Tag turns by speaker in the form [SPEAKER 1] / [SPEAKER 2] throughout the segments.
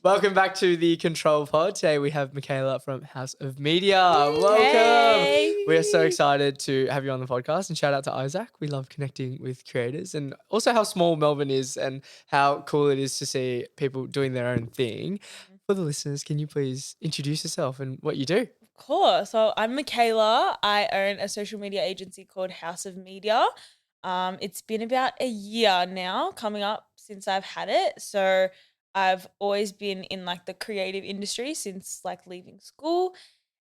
[SPEAKER 1] Welcome back to the Control Pod. Today we have Mikayla from House of Media. Welcome.
[SPEAKER 2] Hey.
[SPEAKER 1] We are so excited to have you on the podcast, and shout out to Isaac. We love connecting with creators and also how small Melbourne is and how cool it is to see people doing their own thing. For the listeners, can you please introduce yourself and what you do?
[SPEAKER 2] Of course. So I'm Mikayla. I own a social media agency called House of Media. It's been about a year now coming up since I've had it. So I've always been in like the creative industry since like leaving school.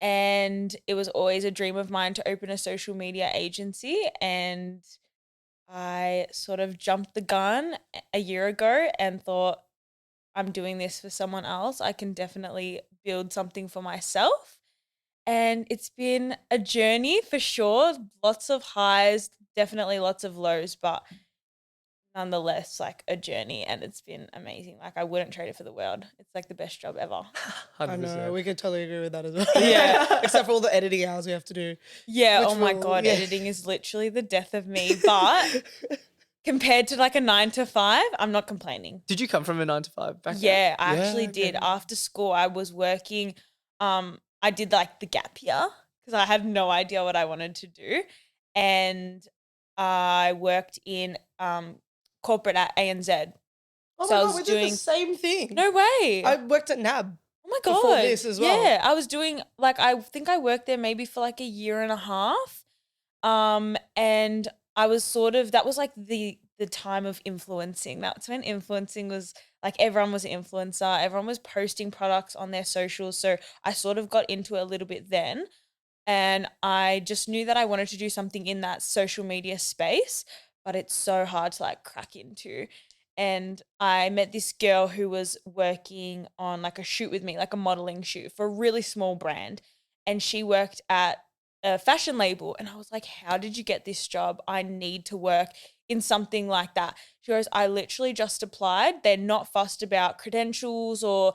[SPEAKER 2] And it was always a dream of mine to open a social media agency. And I sort of jumped the gun a year ago and thought, I'm doing this for someone else. I can definitely build something for myself. And it's been a journey for sure. Lots of highs, definitely lots of lows, but nonetheless, like a journey, and it's been amazing. Like I wouldn't trade it for the world. It's like the best job ever.
[SPEAKER 1] 100%.
[SPEAKER 3] I know, we can totally agree with that as well.
[SPEAKER 2] Yeah.
[SPEAKER 3] Except for all the editing hours we have to do.
[SPEAKER 2] Yeah.
[SPEAKER 3] Which
[SPEAKER 2] Oh my
[SPEAKER 3] will-
[SPEAKER 2] God.
[SPEAKER 3] yeah.
[SPEAKER 2] Editing is literally the death of me. But compared to like a 9 to 5, I'm not complaining.
[SPEAKER 1] Did you come from a 9 to 5 back then?
[SPEAKER 2] Yeah, I actually
[SPEAKER 1] okay.
[SPEAKER 2] did. After school, I was working. I did like the gap year because I had no idea what I wanted to do, and I worked in corporate at ANZ.
[SPEAKER 3] Oh
[SPEAKER 2] So I
[SPEAKER 3] my
[SPEAKER 2] was
[SPEAKER 3] God, we did
[SPEAKER 2] doing-
[SPEAKER 3] the same thing.
[SPEAKER 2] No way!
[SPEAKER 3] I worked at NAB.
[SPEAKER 2] Oh my
[SPEAKER 3] before
[SPEAKER 2] God!
[SPEAKER 3] this as well.
[SPEAKER 2] Yeah, I was doing like I think I worked there maybe for like a year and a half, and I was sort of that was like the time of influencing. That's when influencing was like everyone was an influencer, everyone was posting products on their socials. So I sort of got into it a little bit then. And I just knew that I wanted to do something in that social media space, but it's so hard to like crack into. And I met this girl who was working on like a shoot with me, like a modeling shoot for a really small brand. And she worked at a fashion label. And I was like, how did you get this job? I need to work in something like that. She goes, I literally just applied. They're not fussed about credentials or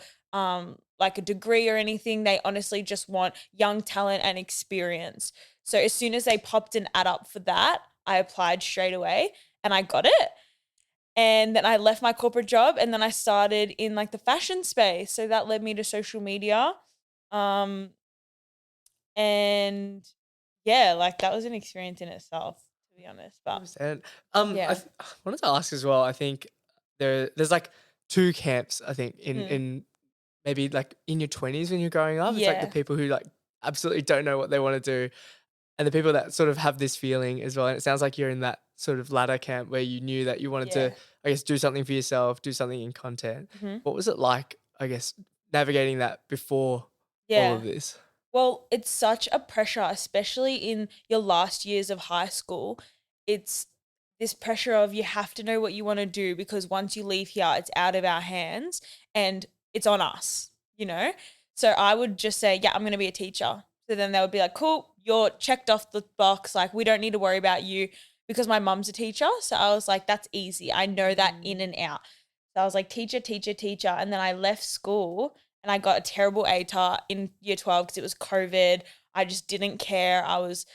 [SPEAKER 2] like a degree or anything. They honestly just want young talent and experience. So as soon as they popped an ad up for that, I applied straight away and I got it. And then I left my corporate job and then I started in like the fashion space. So that led me to social media. And yeah, like that was an experience in itself, to be honest. But
[SPEAKER 1] 100%.
[SPEAKER 2] Yeah.
[SPEAKER 1] I wanted to ask as well, I think there's like two camps, I think, in maybe like in your 20s when you're growing up. It's like the
[SPEAKER 2] Yeah.
[SPEAKER 1] people who like absolutely don't know what they want to do and the people that sort of have this feeling as well. And it sounds like you're in that sort of latter camp where you knew that you wanted
[SPEAKER 2] Yeah.
[SPEAKER 1] to, I guess, do something for yourself, do something in content.
[SPEAKER 2] Mhm.
[SPEAKER 1] What was it like, I guess, navigating that before all
[SPEAKER 2] Yeah.
[SPEAKER 1] of this?
[SPEAKER 2] Well, it's such a pressure, especially in your last years of high school. It's this pressure of you have to know what you want to do because once you leave here, it's out of our hands and it's on us, you know? So I would just say, yeah, I'm going to be a teacher. So then they would be like, cool, you're checked off the box. Like, we don't need to worry about you because my mum's a teacher. So I was like, that's easy. I know that in and out. So I was like, teacher, teacher, teacher. And then I left school and I got a terrible ATAR in year 12 because it was COVID. I just didn't care. I was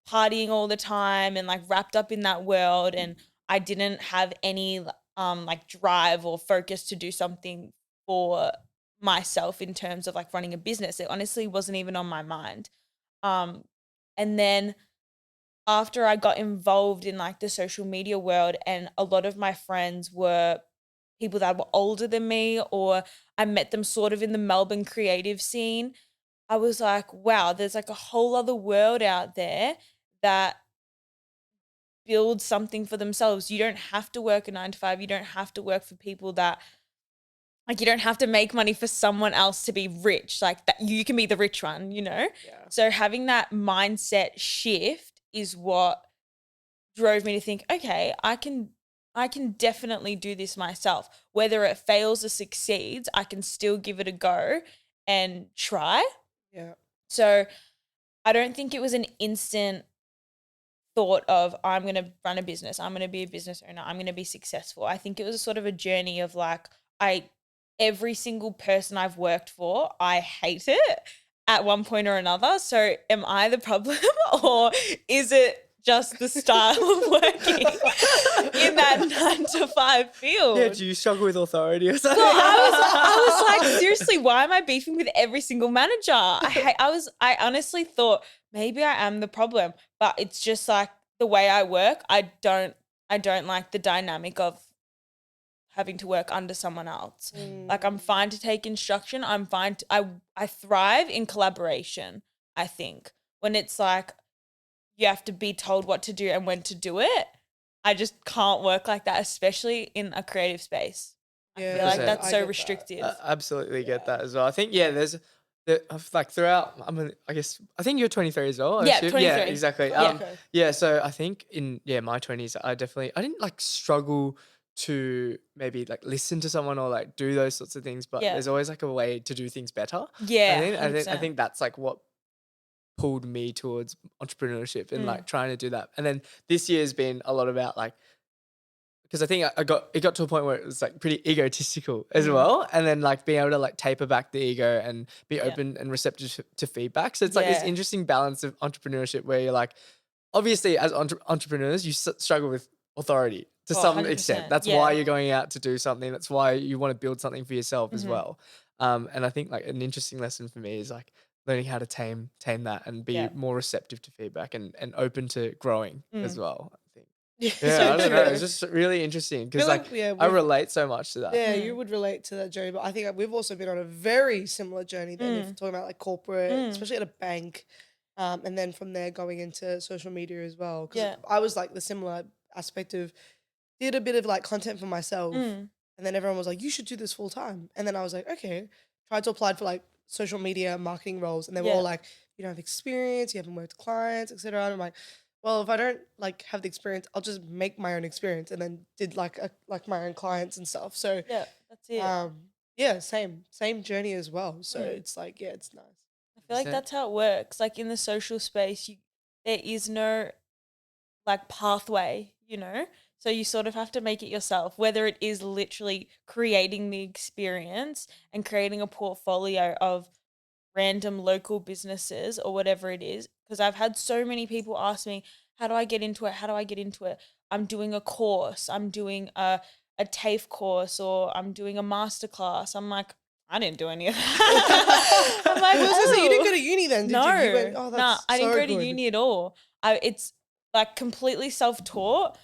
[SPEAKER 2] partying all the time and like wrapped up in that world. And I didn't have any like drive or focus to do something for myself in terms of like running a business. It honestly wasn't even on my mind. And then after I got involved in like the social media world and a lot of my friends were people that were older than me or I met them sort of in the Melbourne creative scene, I was like, wow, there's like a whole other world out there that builds something for themselves. You don't have to work a 9 to 5. You don't have to work for people that like you don't have to make money for someone else to be rich. Like that you can be the rich one, you know?
[SPEAKER 3] Yeah.
[SPEAKER 2] So having that mindset shift is what drove me to think, okay, I can definitely do this myself. Whether it fails or succeeds, I can still give it a go and try.
[SPEAKER 3] Yeah.
[SPEAKER 2] So I don't think it was an instant thought of I'm going to run a business. I'm going to be a business owner. I'm going to be successful. I think it was sort of a journey of like every single person I've worked for, I hate it at one point or another. So am I the problem or is it just the style of working in that 9 to 5 field?
[SPEAKER 1] Yeah, do you struggle with authority or something?
[SPEAKER 2] Well, I was like seriously, why am I beefing with every single manager? I honestly thought maybe I am the problem, but it's just like the way I work. I don't like the dynamic of having to work under someone else. Like I'm fine to take instruction. I'm fine. I thrive in collaboration. I think when it's like you have to be told what to do and when to do it, I just can't work like that, especially in a creative space. I feel like
[SPEAKER 1] 100%.
[SPEAKER 2] that's
[SPEAKER 3] I
[SPEAKER 2] so
[SPEAKER 3] get that.
[SPEAKER 2] restrictive.
[SPEAKER 1] Absolutely get that as well. I think there's like throughout. I guess I think you're 23 as well. I
[SPEAKER 2] Yeah,
[SPEAKER 1] assume.
[SPEAKER 2] 23.
[SPEAKER 1] Yeah, exactly.
[SPEAKER 2] Yeah.
[SPEAKER 3] Okay.
[SPEAKER 1] So I think in my 20s, I didn't like struggle to maybe like listen to someone or like do those sorts of things, but
[SPEAKER 2] Yeah.
[SPEAKER 1] there's always like a way to do things better.
[SPEAKER 2] Yeah,
[SPEAKER 1] I
[SPEAKER 2] 100%.
[SPEAKER 1] think that's like what pulled me towards entrepreneurship and like trying to do that. And then this year has been a lot about like, because I think it got to a point where it was like pretty egotistical as well, and then like being able to like taper back the ego and be open and receptive to feedback. So it's like this
[SPEAKER 2] Yeah.
[SPEAKER 1] interesting balance of entrepreneurship where you're like, obviously as entrepreneurs you struggle with authority to some
[SPEAKER 2] 100%,
[SPEAKER 1] extent. That's
[SPEAKER 2] yeah.
[SPEAKER 1] why you're going out to do something. That's why you want to build something for yourself as well. And I think like an interesting lesson for me is like learning how to tame that and be more receptive to feedback and open to growing as well. I think. Yeah,
[SPEAKER 3] So
[SPEAKER 1] I don't know.
[SPEAKER 3] true.
[SPEAKER 1] It's just really interesting because
[SPEAKER 3] Feel
[SPEAKER 1] like
[SPEAKER 3] like,
[SPEAKER 1] I
[SPEAKER 3] we've-
[SPEAKER 1] relate so much to that.
[SPEAKER 3] Yeah, you would relate to that journey, but I think we've also been on a very similar journey. Then, if you're talking about like corporate, especially at a bank, and then from there going into social media as well. Because I was like the similar aspect of did a bit of like content for myself, and then everyone was like, "You should do this full time," and then I was like, "Okay." Tried to apply for like social media marketing roles, and they were all like, "You don't have experience, you haven't worked with clients, etc." And I'm like, well, if I don't like have the experience, I'll just make my own experience, and then did like my own clients and stuff. So
[SPEAKER 2] Yeah, that's it.
[SPEAKER 3] yeah, same journey as well. So it's like, yeah, it's nice.
[SPEAKER 2] I feel like that's how it works. Like in the social space, there is no like pathway, you know? So you sort of have to make it yourself, whether it is literally creating the experience and creating a portfolio of random local businesses or whatever it is. Because I've had so many people ask me, how do I get into it? How do I get into it? I'm doing a course, I'm doing a TAFE course, or I'm doing a masterclass. I'm like, I didn't do any of that. I'm like,
[SPEAKER 3] So you didn't
[SPEAKER 2] "Oh."
[SPEAKER 3] go to uni then, did
[SPEAKER 2] No,
[SPEAKER 3] you? You went, oh,
[SPEAKER 2] nah,
[SPEAKER 3] that's
[SPEAKER 2] I didn't
[SPEAKER 3] so
[SPEAKER 2] go to
[SPEAKER 3] good.
[SPEAKER 2] uni at all. It's like completely self-taught.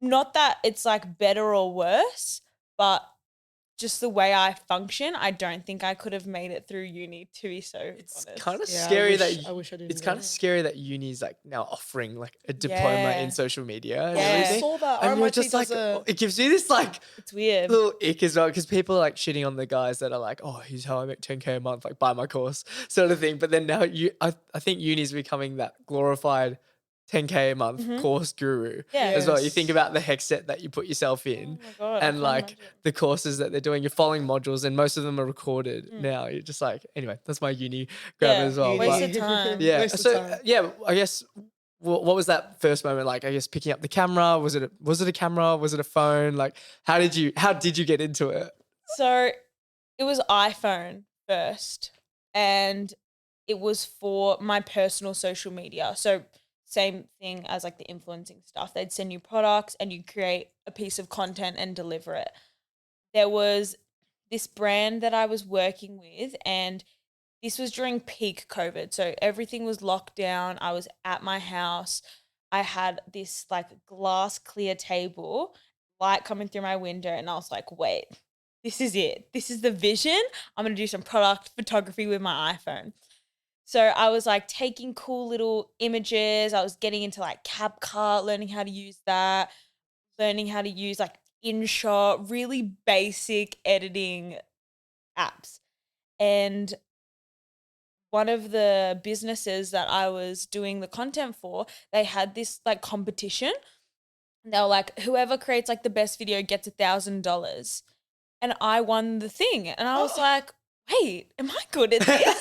[SPEAKER 2] Not that it's like better or worse, but just the way I function, I don't think I could have made it through uni, to be so
[SPEAKER 1] It's
[SPEAKER 2] honest.
[SPEAKER 1] kind of
[SPEAKER 3] Yeah,
[SPEAKER 1] scary
[SPEAKER 3] I wish I didn't
[SPEAKER 1] it's kind
[SPEAKER 3] go.
[SPEAKER 1] of scary that uni's like now offering like a diploma in social media and
[SPEAKER 2] Yeah.
[SPEAKER 1] everything.
[SPEAKER 3] I saw that.
[SPEAKER 1] And you're
[SPEAKER 3] RMIT
[SPEAKER 1] just like,
[SPEAKER 3] does a-
[SPEAKER 1] it gives you this like
[SPEAKER 2] It's weird.
[SPEAKER 1] little ick as well because people are like shitting on the guys that are like, oh, here's how I make 10K a month, like buy my course sort of thing. But then now I think uni's becoming that glorified 10K a month course guru
[SPEAKER 2] Yeah.
[SPEAKER 1] as well. You think
[SPEAKER 3] Yes.
[SPEAKER 1] about the headset that you put yourself in
[SPEAKER 2] Oh my God, I
[SPEAKER 1] and
[SPEAKER 2] can't
[SPEAKER 1] like
[SPEAKER 2] imagine.
[SPEAKER 1] the courses that they're doing. You're following modules and most of them are recorded now. You're just like, anyway, that's my uni grab
[SPEAKER 2] Yeah,
[SPEAKER 1] as well.
[SPEAKER 2] waste
[SPEAKER 1] But
[SPEAKER 2] of time.
[SPEAKER 1] yeah,
[SPEAKER 3] Waste of
[SPEAKER 1] so
[SPEAKER 3] time.
[SPEAKER 1] yeah, I guess what was that first moment like? I guess picking up the camera. Was it a camera? Was it a phone? Like how did you get into it?
[SPEAKER 2] So it was iPhone first, and it was for my personal social media. So same thing as like the influencing stuff. They'd send you products and you create a piece of content and deliver it. There was this brand that I was working with, and this was during peak COVID. So everything was locked down. I was at my house. I had this like glass clear table, light coming through my window, and I was like, wait, this is it. This is the vision. I'm going to do some product photography with my iPhone. So I was like taking cool little images. I was getting into like CapCut, learning how to use that, learning how to use like InShot, really basic editing apps. And one of the businesses that I was doing the content for, they had this like competition. And they were like, whoever creates like the best video gets $1,000. And I won the thing. And I was like, wait, am I good at this?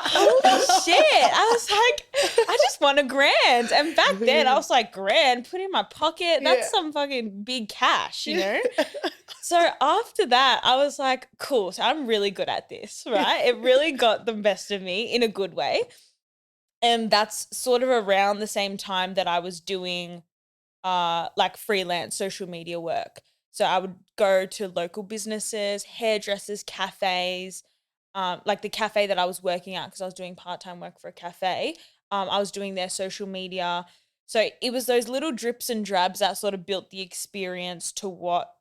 [SPEAKER 2] Holy shit. I was like, I just won $1,000. And back then I was like, grand, put in my pocket. That's some fucking big cash, you know? So after that, I was like, cool. So I'm really good at this, right? It really got the best of me in a good way. And that's sort of around the same time that I was doing like freelance social media work. So I would go to local businesses, hairdressers, cafes, like the cafe that I was working at, because I was doing part-time work for a cafe. I was doing their social media. So it was those little drips and drabs that sort of built the experience to what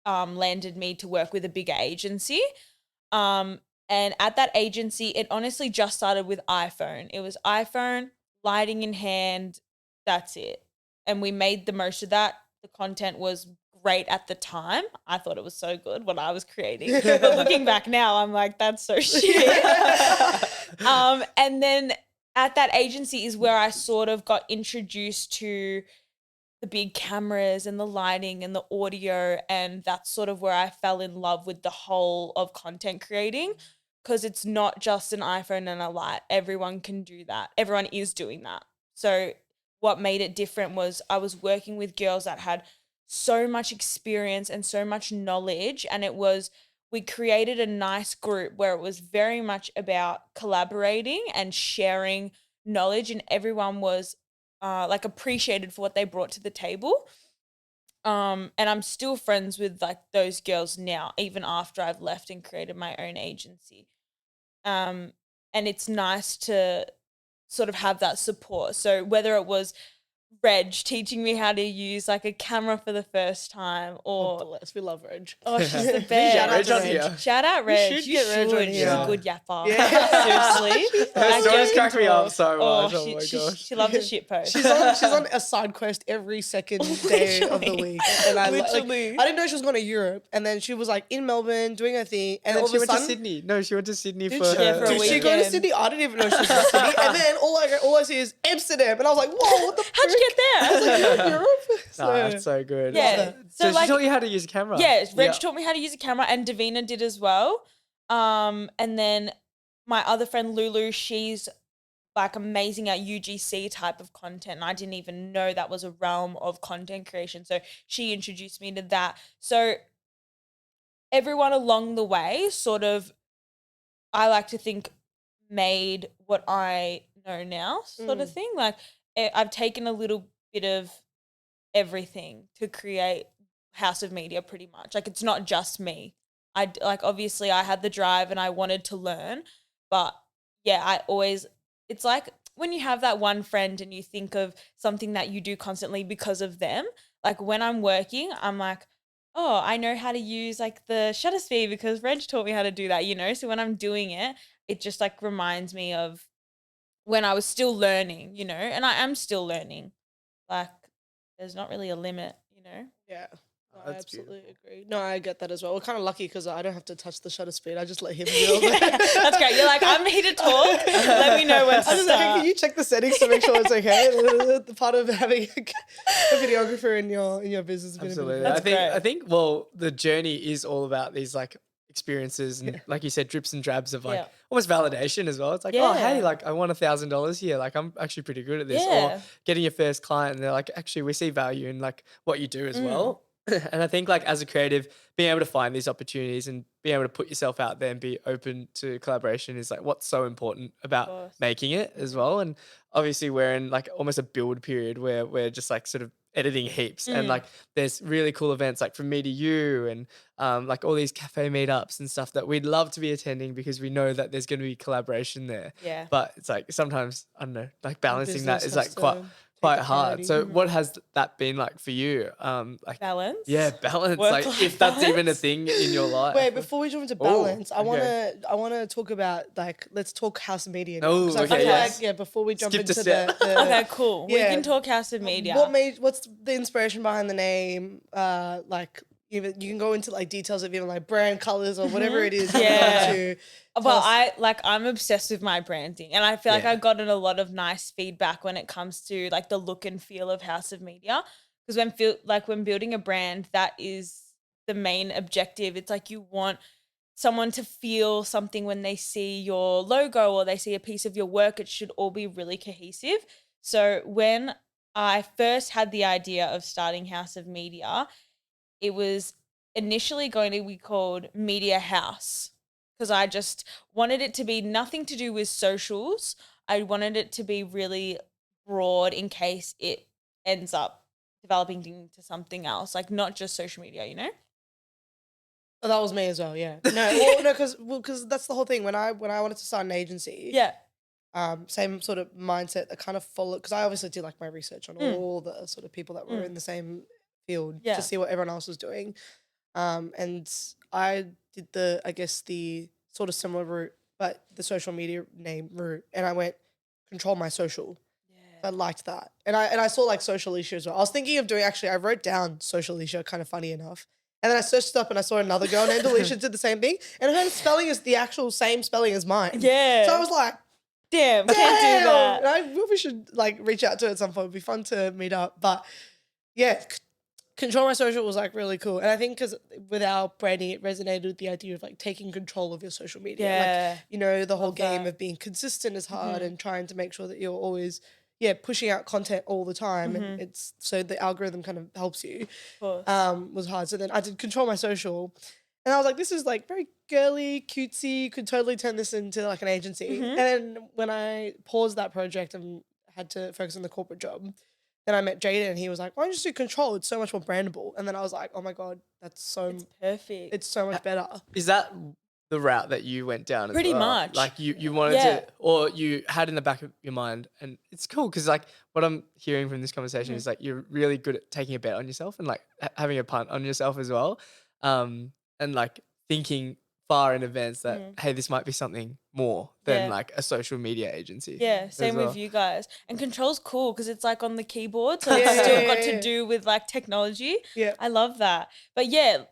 [SPEAKER 2] landed me to work with a big agency. And at that agency, it honestly just started with iPhone. It was iPhone, lighting in hand, that's it. And we made the most of that. The content was great at the time. I thought it was so good what I was creating. But looking back now, I'm like, that's so shit. And then at that agency is where I sort of got introduced to the big cameras and the lighting and the audio, and that's sort of where I fell in love with the whole of content creating, because it's not just an iPhone and a light. Everyone can do that. Everyone is doing that. So what made it different was I was working with girls that had so much experience and so much knowledge, and we created a nice group where it was very much about collaborating and sharing knowledge, and everyone was like appreciated for what they brought to the table. And I'm still friends with like those girls now, even after I've left and created my own agency. And it's nice to sort of have that support. So whether it was Reg teaching me how to use like a camera for the first time, or
[SPEAKER 3] Bless, we love Reg.
[SPEAKER 2] oh, she's the best.
[SPEAKER 1] Shout out to Reg.
[SPEAKER 2] Shout out Reg.
[SPEAKER 3] should get Reg on
[SPEAKER 2] She's
[SPEAKER 3] here.
[SPEAKER 2] a good yapper.
[SPEAKER 3] Yeah.
[SPEAKER 2] Seriously.
[SPEAKER 1] Her
[SPEAKER 2] That
[SPEAKER 1] stories
[SPEAKER 2] girl
[SPEAKER 1] crack
[SPEAKER 2] can
[SPEAKER 1] me up
[SPEAKER 2] talk.
[SPEAKER 1] so much. Oh my
[SPEAKER 2] she
[SPEAKER 1] gosh.
[SPEAKER 2] she loves a shit post.
[SPEAKER 3] She's on a side quest every second day of the week, and I
[SPEAKER 2] Literally.
[SPEAKER 3] I didn't know she was going to Europe, and then she was like in Melbourne doing her thing, and then
[SPEAKER 1] she
[SPEAKER 3] all of a
[SPEAKER 1] went to
[SPEAKER 3] sudden,
[SPEAKER 1] Sydney. No, she went to Sydney
[SPEAKER 3] Did
[SPEAKER 1] for
[SPEAKER 3] she?
[SPEAKER 1] her.
[SPEAKER 2] Yeah, for a
[SPEAKER 3] Did she go to
[SPEAKER 2] weekend.
[SPEAKER 3] Sydney? I didn't even know she was in Sydney. And then all I see is Amsterdam, and I was like, "Whoa, what the?
[SPEAKER 2] How'd you get there?
[SPEAKER 3] I was like, "You're in Europe?"
[SPEAKER 1] Nah, that's so good.
[SPEAKER 2] Yeah.
[SPEAKER 1] So she
[SPEAKER 2] like,
[SPEAKER 1] taught you how to use a camera.
[SPEAKER 2] yeah, Reg taught me how to use a camera, and Davina did as well. And then my other friend Lulu, she's like amazing at UGC type of content, and I didn't even know that was a realm of content creation. So she introduced me to that. So everyone along the way sort of, I like to think, made what I know now, sort of thing. Like I've taken a little bit of everything to create House of Media, pretty much. Like it's not just me. Obviously I had the drive and I wanted to learn, but yeah, it's like when you have that one friend and you think of something that you do constantly because of them. Like when I'm working, I'm like, oh, I know how to use like the shutter speed because Reg taught me how to do that, you know? So when I'm doing it, it just like reminds me of when I was still learning, you know, and I am still learning. Like there's not really a limit, you know?
[SPEAKER 3] Yeah. No, I
[SPEAKER 1] That's
[SPEAKER 3] absolutely agree. No, I get that as well. We're kind of lucky because I don't have to touch the shutter speed. I just let him do it.
[SPEAKER 2] That's great. You're like, I'm here to talk. Let me know when to
[SPEAKER 3] I was like, hey,
[SPEAKER 2] start.
[SPEAKER 3] can you check the settings to make sure it's okay? The part of having a videographer in your business.
[SPEAKER 1] Absolutely.
[SPEAKER 2] That's great.
[SPEAKER 1] I think well, the journey is all about these like experiences and like you said, drips and drabs of like
[SPEAKER 2] Yeah.
[SPEAKER 1] almost validation as well. It's like, oh
[SPEAKER 2] Yeah.
[SPEAKER 1] hey, like I won $1,000 here. Like I'm actually pretty good at this.
[SPEAKER 2] Yeah.
[SPEAKER 1] Or getting your first client and they're like, actually we see value in like what you do as well. And I think like as a creative, being able to find these opportunities and being able to put yourself out there and be open to collaboration is like what's so important about
[SPEAKER 2] course.
[SPEAKER 1] making it as well. And obviously we're in like almost a build period where we're just like sort of editing heaps and like there's really cool events like from me to you and like all these cafe meetups and stuff that we'd love to be attending because we know that there's going to be collaboration there.
[SPEAKER 2] Yeah.
[SPEAKER 1] But it's like sometimes I don't know, like balancing that
[SPEAKER 3] business
[SPEAKER 1] is
[SPEAKER 3] has
[SPEAKER 1] like
[SPEAKER 3] to
[SPEAKER 1] quite
[SPEAKER 3] take the
[SPEAKER 1] hard.
[SPEAKER 3] priority.
[SPEAKER 1] So what has that been like for you? Like
[SPEAKER 2] Balance.
[SPEAKER 1] yeah, balance.
[SPEAKER 2] Work-life
[SPEAKER 1] Like if that's even a
[SPEAKER 2] balance.
[SPEAKER 1] thing in your life.
[SPEAKER 3] Wait, before we jump into balance, I
[SPEAKER 1] okay.
[SPEAKER 3] wanna talk about like let's talk House of Media. Now,
[SPEAKER 1] Oh,
[SPEAKER 3] 'cause I
[SPEAKER 1] okay,
[SPEAKER 3] feel
[SPEAKER 1] yes.
[SPEAKER 3] like before we jump
[SPEAKER 1] Skipped a
[SPEAKER 3] into
[SPEAKER 1] step.
[SPEAKER 3] the
[SPEAKER 2] Okay, cool.
[SPEAKER 3] Yeah.
[SPEAKER 2] We can talk House of Media.
[SPEAKER 3] what's the inspiration behind the name? Like even you can go into like details of even like brand colors or whatever it is.
[SPEAKER 2] Yeah.
[SPEAKER 3] To
[SPEAKER 2] Well, I'm obsessed with my branding, and I feel like
[SPEAKER 1] Yeah.
[SPEAKER 2] I've gotten a lot of nice feedback when it comes to like the look and feel of House of Media. Because when building a brand, that is the main objective. It's like you want someone to feel something when they see your logo or they see a piece of your work. It should all be really cohesive. So when I first had the idea of starting House of Media, it was initially going to be called Media House because I just wanted it to be nothing to do with socials. I wanted it to be really broad in case it ends up developing into something else, like not just social media, you know?
[SPEAKER 3] Oh, that was me as well. Yeah. No, because that's the whole thing. When I wanted to start an agency,
[SPEAKER 2] Yeah.
[SPEAKER 3] same sort of mindset. I kind of followed because I obviously did like my research on all the sort of people that were in the same field
[SPEAKER 2] Yeah.
[SPEAKER 3] to see what everyone else was doing. And I did the sort of similar route, but the social media name route, and I went control my social. I liked that. And I saw like social issue as well. I was thinking of doing, actually, I wrote down social issue, kind of funny enough. And then I searched up and I saw another girl named Alicia did the same thing. And her spelling is the actual same spelling as mine.
[SPEAKER 2] Yeah.
[SPEAKER 3] So I was like,
[SPEAKER 2] damn, can't do that.
[SPEAKER 3] And I probably should like reach out to her at some point. It'd be fun to meet up. But yeah, control my social was like really cool. And I think because with our branding, it resonated with the idea of like taking control of your social media.
[SPEAKER 2] Yeah.
[SPEAKER 3] Like, you know, the whole game
[SPEAKER 2] that.
[SPEAKER 3] of being consistent is hard and trying to make sure that you're always, pushing out content all the time. And it's so the algorithm kind of helps you.
[SPEAKER 2] Of course.
[SPEAKER 3] Was hard. So then I did control my social. And I was like, this is like very girly, cutesy, could totally turn this into like an agency. And then when I paused that project and had to focus on the corporate job, then I met Jadyn and he was like, why don't you just do control? It's so much more brandable. And then I was like, oh my God,
[SPEAKER 2] It's perfect.
[SPEAKER 3] it's so much better.
[SPEAKER 1] Is that the route that you went down as
[SPEAKER 2] Pretty
[SPEAKER 1] well?
[SPEAKER 2] much.
[SPEAKER 1] Like you wanted to, or you had in the back of your mind, and it's cool because like what I'm hearing from this conversation is like you're really good at taking a bet on yourself and like having a punt on yourself as well, and like thinking far in advance that hey, this might be something more than like a social media agency.
[SPEAKER 2] Yeah, same
[SPEAKER 1] well.
[SPEAKER 2] with you guys. And control's cool because it's like on the keyboard, so it's still got to do with like technology.
[SPEAKER 3] Yeah.
[SPEAKER 2] I love that. But yeah,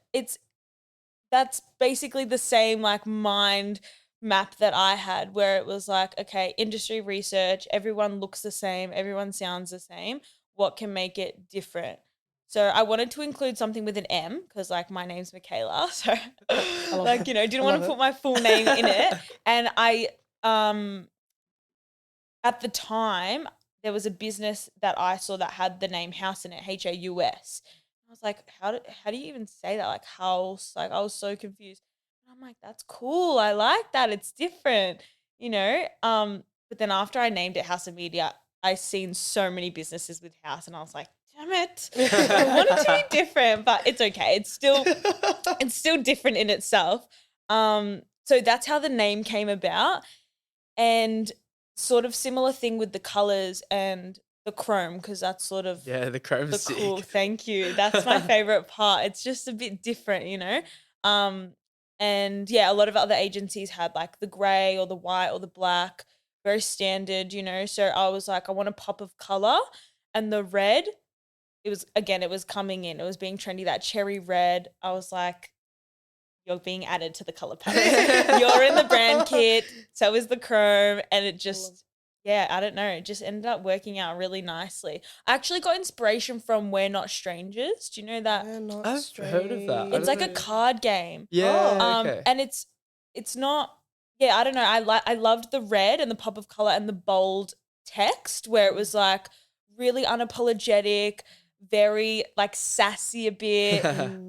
[SPEAKER 2] that's basically the same like mind map that I had, where it was like, okay, industry research, everyone looks the same, everyone sounds the same. What can make it different? So I wanted to include something with an M because like my name's Mikayla. So like, you know, didn't want to put my full name in it. And I at the time there was a business that I saw that had the name House in it, Haus. I was like, how do you even say that? Like house. Like I was so confused. And I'm like, that's cool. I like that. It's different, you know? But then after I named it House of Media, I seen so many businesses with house and I was like, damn it. I want it to be different, but it's okay. It's still different in itself. So that's how the name came about. And sort of similar thing with the colors and the chrome, because that's sort of
[SPEAKER 1] the chrome's sick.
[SPEAKER 2] cool. Thank you. That's my favorite part. It's just a bit different, you know. And yeah, a lot of other agencies had like the gray or the white or the black, very standard, you know. So I was like, I want a pop of color, and the red. It was coming in. It was being trendy. That cherry red. I was like, you're being added to the color palette. You're in the brand kit. So is the chrome. And it just, I don't know. It just ended up working out really nicely. I actually got inspiration from We're Not Strangers. Do you know that?
[SPEAKER 1] I've heard of that.
[SPEAKER 2] It's like a card game.
[SPEAKER 1] Yeah. Okay.
[SPEAKER 2] And it's not, I don't know. I loved the red and the pop of color and the bold text where it was like really unapologetic, very like sassy a bit.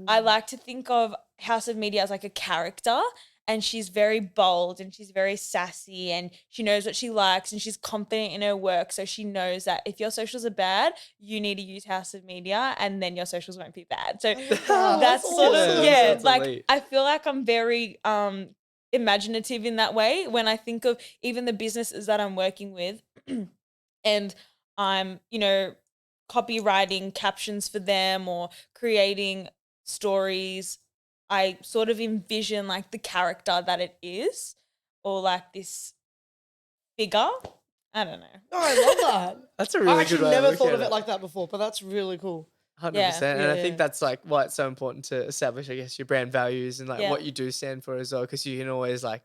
[SPEAKER 2] I like to think of House of Media as like a character, and she's very bold and she's very sassy and she knows what she likes and she's confident in her work. So she knows that if your socials are bad, you need to use House of Media and then your socials won't be bad. So that's sort of, like elite. I feel like I'm very imaginative in that way when I think of even the businesses that I'm working with and I'm, you know, copywriting captions for them or creating stories. I sort of envision like the character that it is or like this figure. I don't know.
[SPEAKER 3] Oh, I love that.
[SPEAKER 1] That's a really good way.
[SPEAKER 3] I actually never thought of it like that before, but that's really cool.
[SPEAKER 1] 100%. And I think that's like why it's so important to establish, I guess, your brand values and like what you do stand for as well, because you can always like,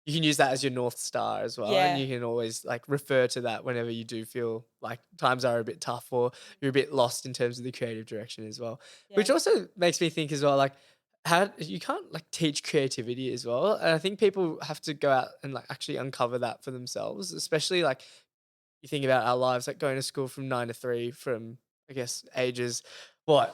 [SPEAKER 1] you can use that as your North Star as well. And you can always like refer to that whenever you do feel like times are a bit tough or you're a bit lost in terms of the creative direction as well. Which also makes me think as well, like how you can't like teach creativity as well. And I think people have to go out and like actually uncover that for themselves, especially like you think about our lives, like going to school from 9 to 3 from, I guess, ages,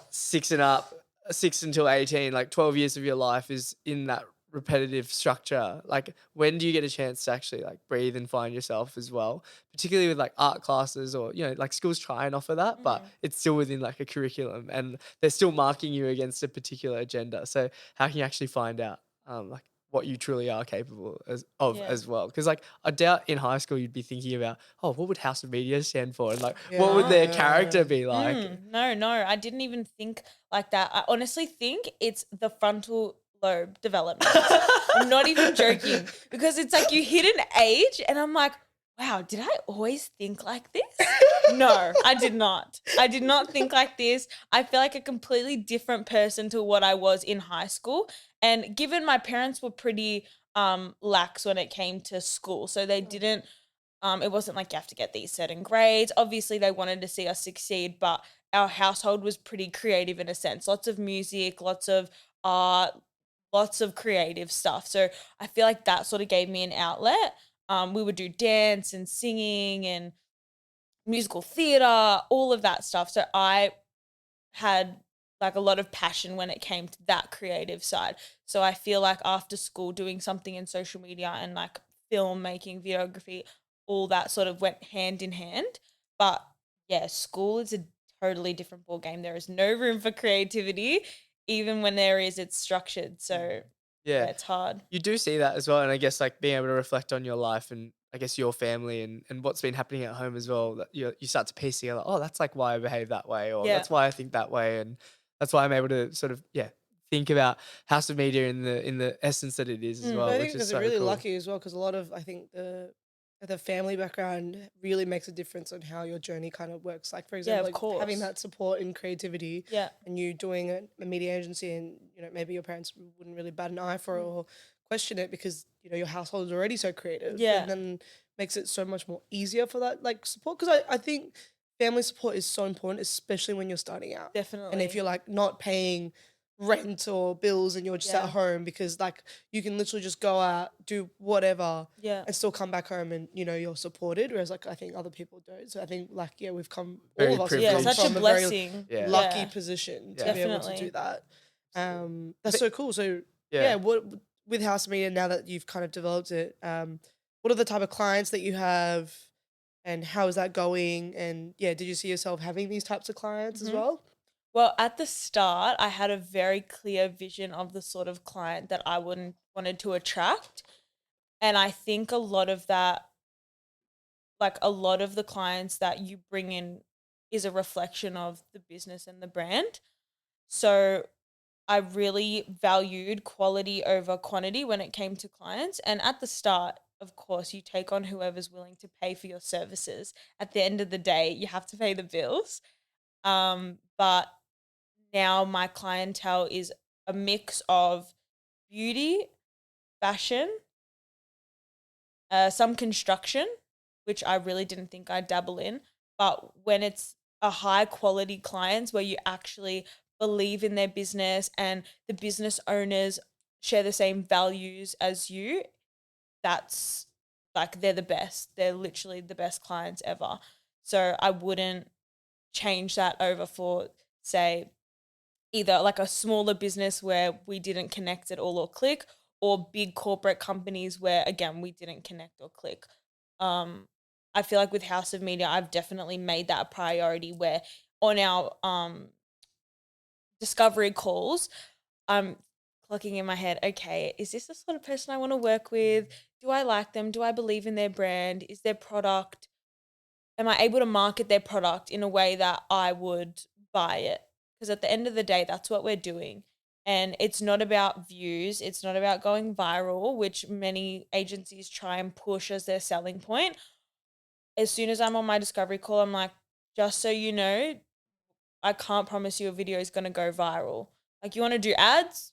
[SPEAKER 1] 6 and up, 6 until 18, like 12 years of your life is in that repetitive structure, like when do you get a chance to actually like breathe and find yourself as well, particularly with like art classes, or like schools try and offer that, but it's still within like a curriculum and they're still marking you against a particular agenda. So how can you actually find out like what you truly are capable of
[SPEAKER 2] Yeah.
[SPEAKER 1] as well? Because like I doubt in high school you'd be thinking about, oh, what would House of Media stand for, and like what would their character be like?
[SPEAKER 2] No, I didn't even think like that. I honestly think it's the frontal lobe development. I'm not even joking, because it's like you hit an age and I'm like, wow, did I always think like this? No, I did not. I did not think like this. I feel like a completely different person to what I was in high school. And given my parents were pretty lax when it came to school, so they didn't it wasn't like you have to get these certain grades. Obviously, they wanted to see us succeed, but our household was pretty creative in a sense. Lots of music, lots of art, lots of creative stuff. So I feel like that sort of gave me an outlet. We would do dance and singing and musical theater, all of that stuff. So I had like a lot of passion when it came to that creative side. So I feel like after school, doing something in social media and like filmmaking, videography, all that sort of went hand in hand. But yeah, school is a totally different ball game. There is no room for creativity. Even when there is, it's structured. So
[SPEAKER 1] Yeah.
[SPEAKER 2] yeah, it's hard.
[SPEAKER 1] You do see that as well, and I guess like being able to reflect on your life and I guess your family and what's been happening at home as well. That you start to piece together. Oh, that's like why I behave that way, or
[SPEAKER 2] Yeah.
[SPEAKER 1] that's why I think that way, and that's why I'm able to sort of think about House of Media in the essence that it is as
[SPEAKER 3] But
[SPEAKER 1] well,
[SPEAKER 3] I
[SPEAKER 1] which
[SPEAKER 3] think
[SPEAKER 1] is
[SPEAKER 3] because they're
[SPEAKER 1] so
[SPEAKER 3] really
[SPEAKER 1] cool.
[SPEAKER 3] lucky as well, because a lot of I think the family background really makes a difference on how your journey kind of works. Like for
[SPEAKER 2] Yeah,
[SPEAKER 3] example,
[SPEAKER 2] of
[SPEAKER 3] like having
[SPEAKER 2] course.
[SPEAKER 3] that support in creativity,
[SPEAKER 2] Yeah.
[SPEAKER 3] and you doing a media agency, and maybe your parents wouldn't really bat an eye for it or question it, because your household is already so creative,
[SPEAKER 2] Yeah.
[SPEAKER 3] and then makes it so much more easier for that like support. Because I think family support is so important, especially when you're starting out, and if
[SPEAKER 2] Definitely.
[SPEAKER 3] you're like not paying rent or bills and you're just at
[SPEAKER 2] Yeah.
[SPEAKER 3] home, because like you can literally just go out, do whatever,
[SPEAKER 2] Yeah.
[SPEAKER 3] and still come back home and you're supported, whereas like I think other people don't. So I think like we've come, all
[SPEAKER 1] Very
[SPEAKER 3] of us have
[SPEAKER 2] Yeah,
[SPEAKER 3] come
[SPEAKER 1] privileged.
[SPEAKER 2] such a
[SPEAKER 3] from a very
[SPEAKER 2] blessing.
[SPEAKER 1] Yeah.
[SPEAKER 3] lucky
[SPEAKER 2] Yeah.
[SPEAKER 3] position to
[SPEAKER 1] Yeah.
[SPEAKER 3] be able to do
[SPEAKER 2] Definitely.
[SPEAKER 3] that.
[SPEAKER 1] I
[SPEAKER 3] That's
[SPEAKER 1] think-
[SPEAKER 3] so cool. So
[SPEAKER 1] yeah.
[SPEAKER 3] yeah, what with House Media, now that you've kind of developed it, what are the type of clients that you have, and how is that going? And yeah, did you see yourself having these types of clients as
[SPEAKER 2] Mhm.
[SPEAKER 3] well?
[SPEAKER 2] Well, at the start, I had a very clear vision of the sort of client that I wouldn't wanted to attract. And I think a lot of that, like a lot of the clients that you bring in is a reflection of the business and the brand. So I really valued quality over quantity when it came to clients. And at the start, of course, you take on whoever's willing to pay for your services. At the end of the day, you have to pay the bills. But now my clientele is a mix of beauty, fashion, some construction, which I really didn't think I'd dabble in. But when it's a high quality clients where you actually believe in their business and the business owners share the same values as you, that's like they're the best. They're literally the best clients ever. So I wouldn't change that over for, say, either like a smaller business where we didn't connect at all or click, or big corporate companies where again we didn't connect or click. um I feel like with House of Media, I've definitely made that a priority where on our discovery calls, I'm clocking in my head, okay, is this the sort of person I want to work with? Do I like them? Do I believe in their brand? Is their product, am I able to market their product in a way that I would buy it? Because at the end of the day, that's what we're doing. And it's not about views, it's not about going viral, which many agencies try and push as their selling point. As soon as I'm on my discovery call, I'm like, just so you know, I can't promise you a video is going to go viral. Like, you want to do ads?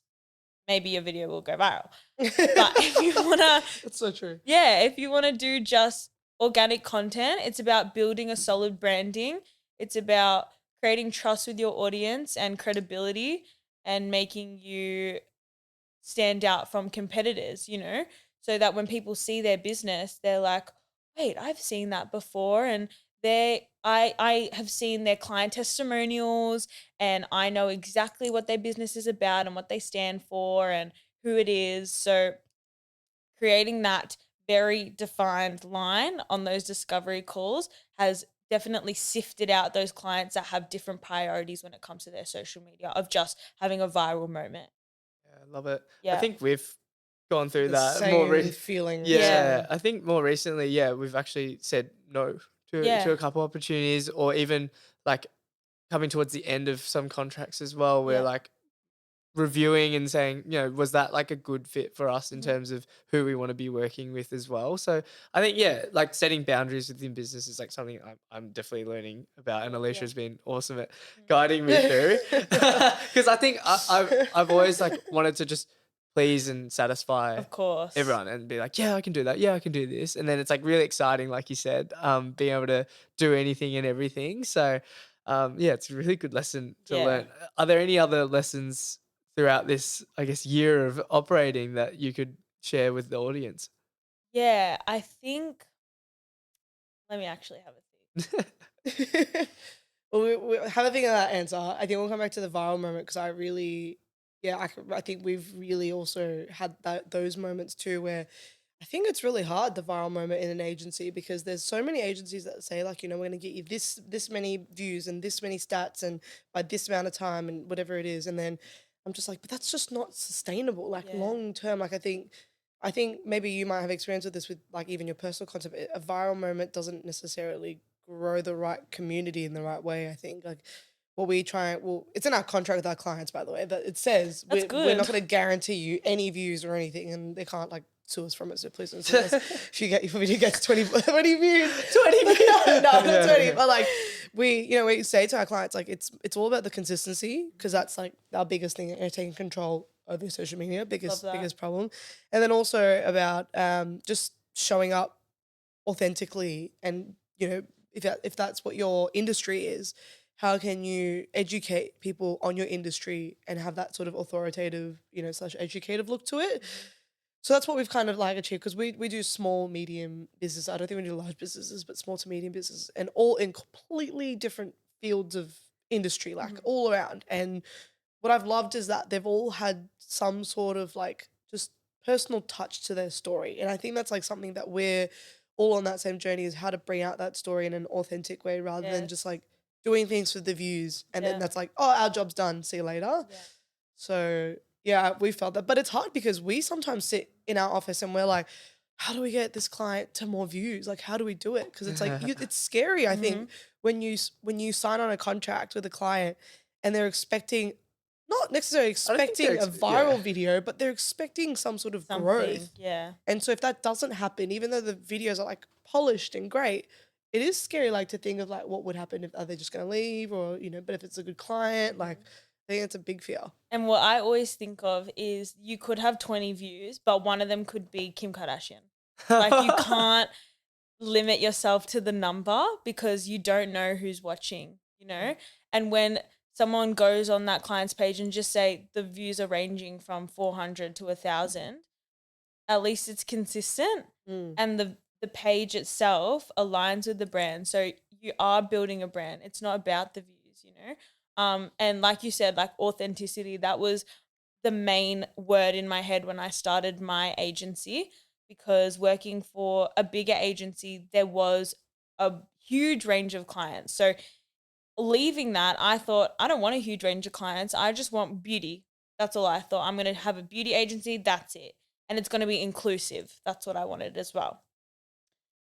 [SPEAKER 2] Maybe your video will go viral. But if you want to,
[SPEAKER 3] That's so true.
[SPEAKER 2] yeah, if you want to do just organic content, it's about building a solid branding. It's about creating trust with your audience and credibility and making you stand out from competitors, so that when people see their business, they're like, wait, I've seen that before. And I have seen their client testimonials and I know exactly what their business is about and what they stand for. And who it is. So creating that very defined line on those discovery calls has definitely sifted out those clients that have different priorities when it comes to their social media of just having a viral moment.
[SPEAKER 1] Yeah, I love it. I
[SPEAKER 2] Yeah.
[SPEAKER 1] think we've gone through
[SPEAKER 3] The
[SPEAKER 1] that more.
[SPEAKER 3] same feeling.
[SPEAKER 1] Yeah, I think more recently, yeah, we've actually said no to
[SPEAKER 2] Yeah.
[SPEAKER 1] a couple opportunities, or even like coming towards the end of some contracts as well. We're
[SPEAKER 2] Yeah.
[SPEAKER 1] like reviewing and saying, was that like a good fit for us in
[SPEAKER 2] Mhm.
[SPEAKER 1] terms of who we want to be working with as well? So I think, yeah, like setting boundaries within business is like something I'm definitely learning about, and Alicia's been awesome at guiding me through. Because I think I've always like wanted to just please and satisfy
[SPEAKER 2] Of course.
[SPEAKER 1] everyone and be like, yeah, I can do that. Yeah, I can do this. And then it's like really exciting, like you said, being able to do anything and everything. So, yeah, it's a really good lesson to
[SPEAKER 2] Yeah.
[SPEAKER 1] learn. Are there any other lessons throughout this, I guess, year of operating that you could share with the audience?
[SPEAKER 2] Yeah, I think let me actually have a think.
[SPEAKER 3] Well, we have a think of that answer. I think we'll come back to the viral moment because I think we've really also had those moments too where I think it's really hard, the viral moment in an agency, because there's so many agencies that say like, we're going to get you this many views and this many stats and by this amount of time and whatever it is. And then I'm just like, but that's just not sustainable, like
[SPEAKER 2] Yeah.
[SPEAKER 3] long term. Like I think maybe you might have experience with this with like even your personal content. A viral moment doesn't necessarily grow the right community in the right way. I think like what we try, well, it's in our contract with our clients, by the way, that it says
[SPEAKER 2] That's
[SPEAKER 3] we're not
[SPEAKER 2] good.
[SPEAKER 3] going to guarantee you any views or anything, and they can't like sue us from it. So please don't sue us. If your video gets 20 views, 20 views, no, not 20, but like we say to our clients like it's all about the consistency, because that's like our biggest thing, taking control over social media, biggest problem, and then also about just showing up authentically, and if that's what your industry is, how can you educate people on your industry and have that sort of authoritative slash educative look to it. So that's what we've kind of like achieved, because we do small medium business. I don't think we do large businesses, but small to medium business, and all in completely different fields of industry, like all around. And what I've loved is that they've all had some sort of like just personal touch to their story. And I think that's like something that we're all on that same journey, is how to bring out that story in an authentic way, rather than just like doing things for the views. And then that's like, oh, our job's done. See you later.
[SPEAKER 2] Yeah.
[SPEAKER 3] So yeah, we felt that. But it's hard because we sometimes sit in our office and we're like, how do we get this client to more views? Like, how do we do it? Because it's like it's scary. I think when you sign on a contract with a client and they're expecting, not necessarily
[SPEAKER 1] I don't think
[SPEAKER 3] expecting
[SPEAKER 1] they're
[SPEAKER 3] a viral video, but they're expecting some sort of growth.
[SPEAKER 2] Yeah.
[SPEAKER 3] And so if that doesn't happen, even though the videos are like polished and great, it is scary, like to think of like what would happen if, are they just going to leave, or but if it's a good client, like I think it's a big fear.
[SPEAKER 2] And what I always think of is you could have 20 views, but one of them could be Kim Kardashian. Like you can't limit yourself to the number because you don't know who's watching. And when someone goes on that client's page and just say the views are ranging from 400 to 1,000, at least it's consistent and the page itself aligns with the brand. So you are building a brand. It's not about the views. And like you said, like authenticity, that was the main word in my head when I started my agency, because working for a bigger agency, there was a huge range of clients. So leaving that, I thought, I don't want a huge range of clients. I just want beauty. That's all I thought. I'm going to have a beauty agency. That's it. And it's going to be inclusive. That's what I wanted as well.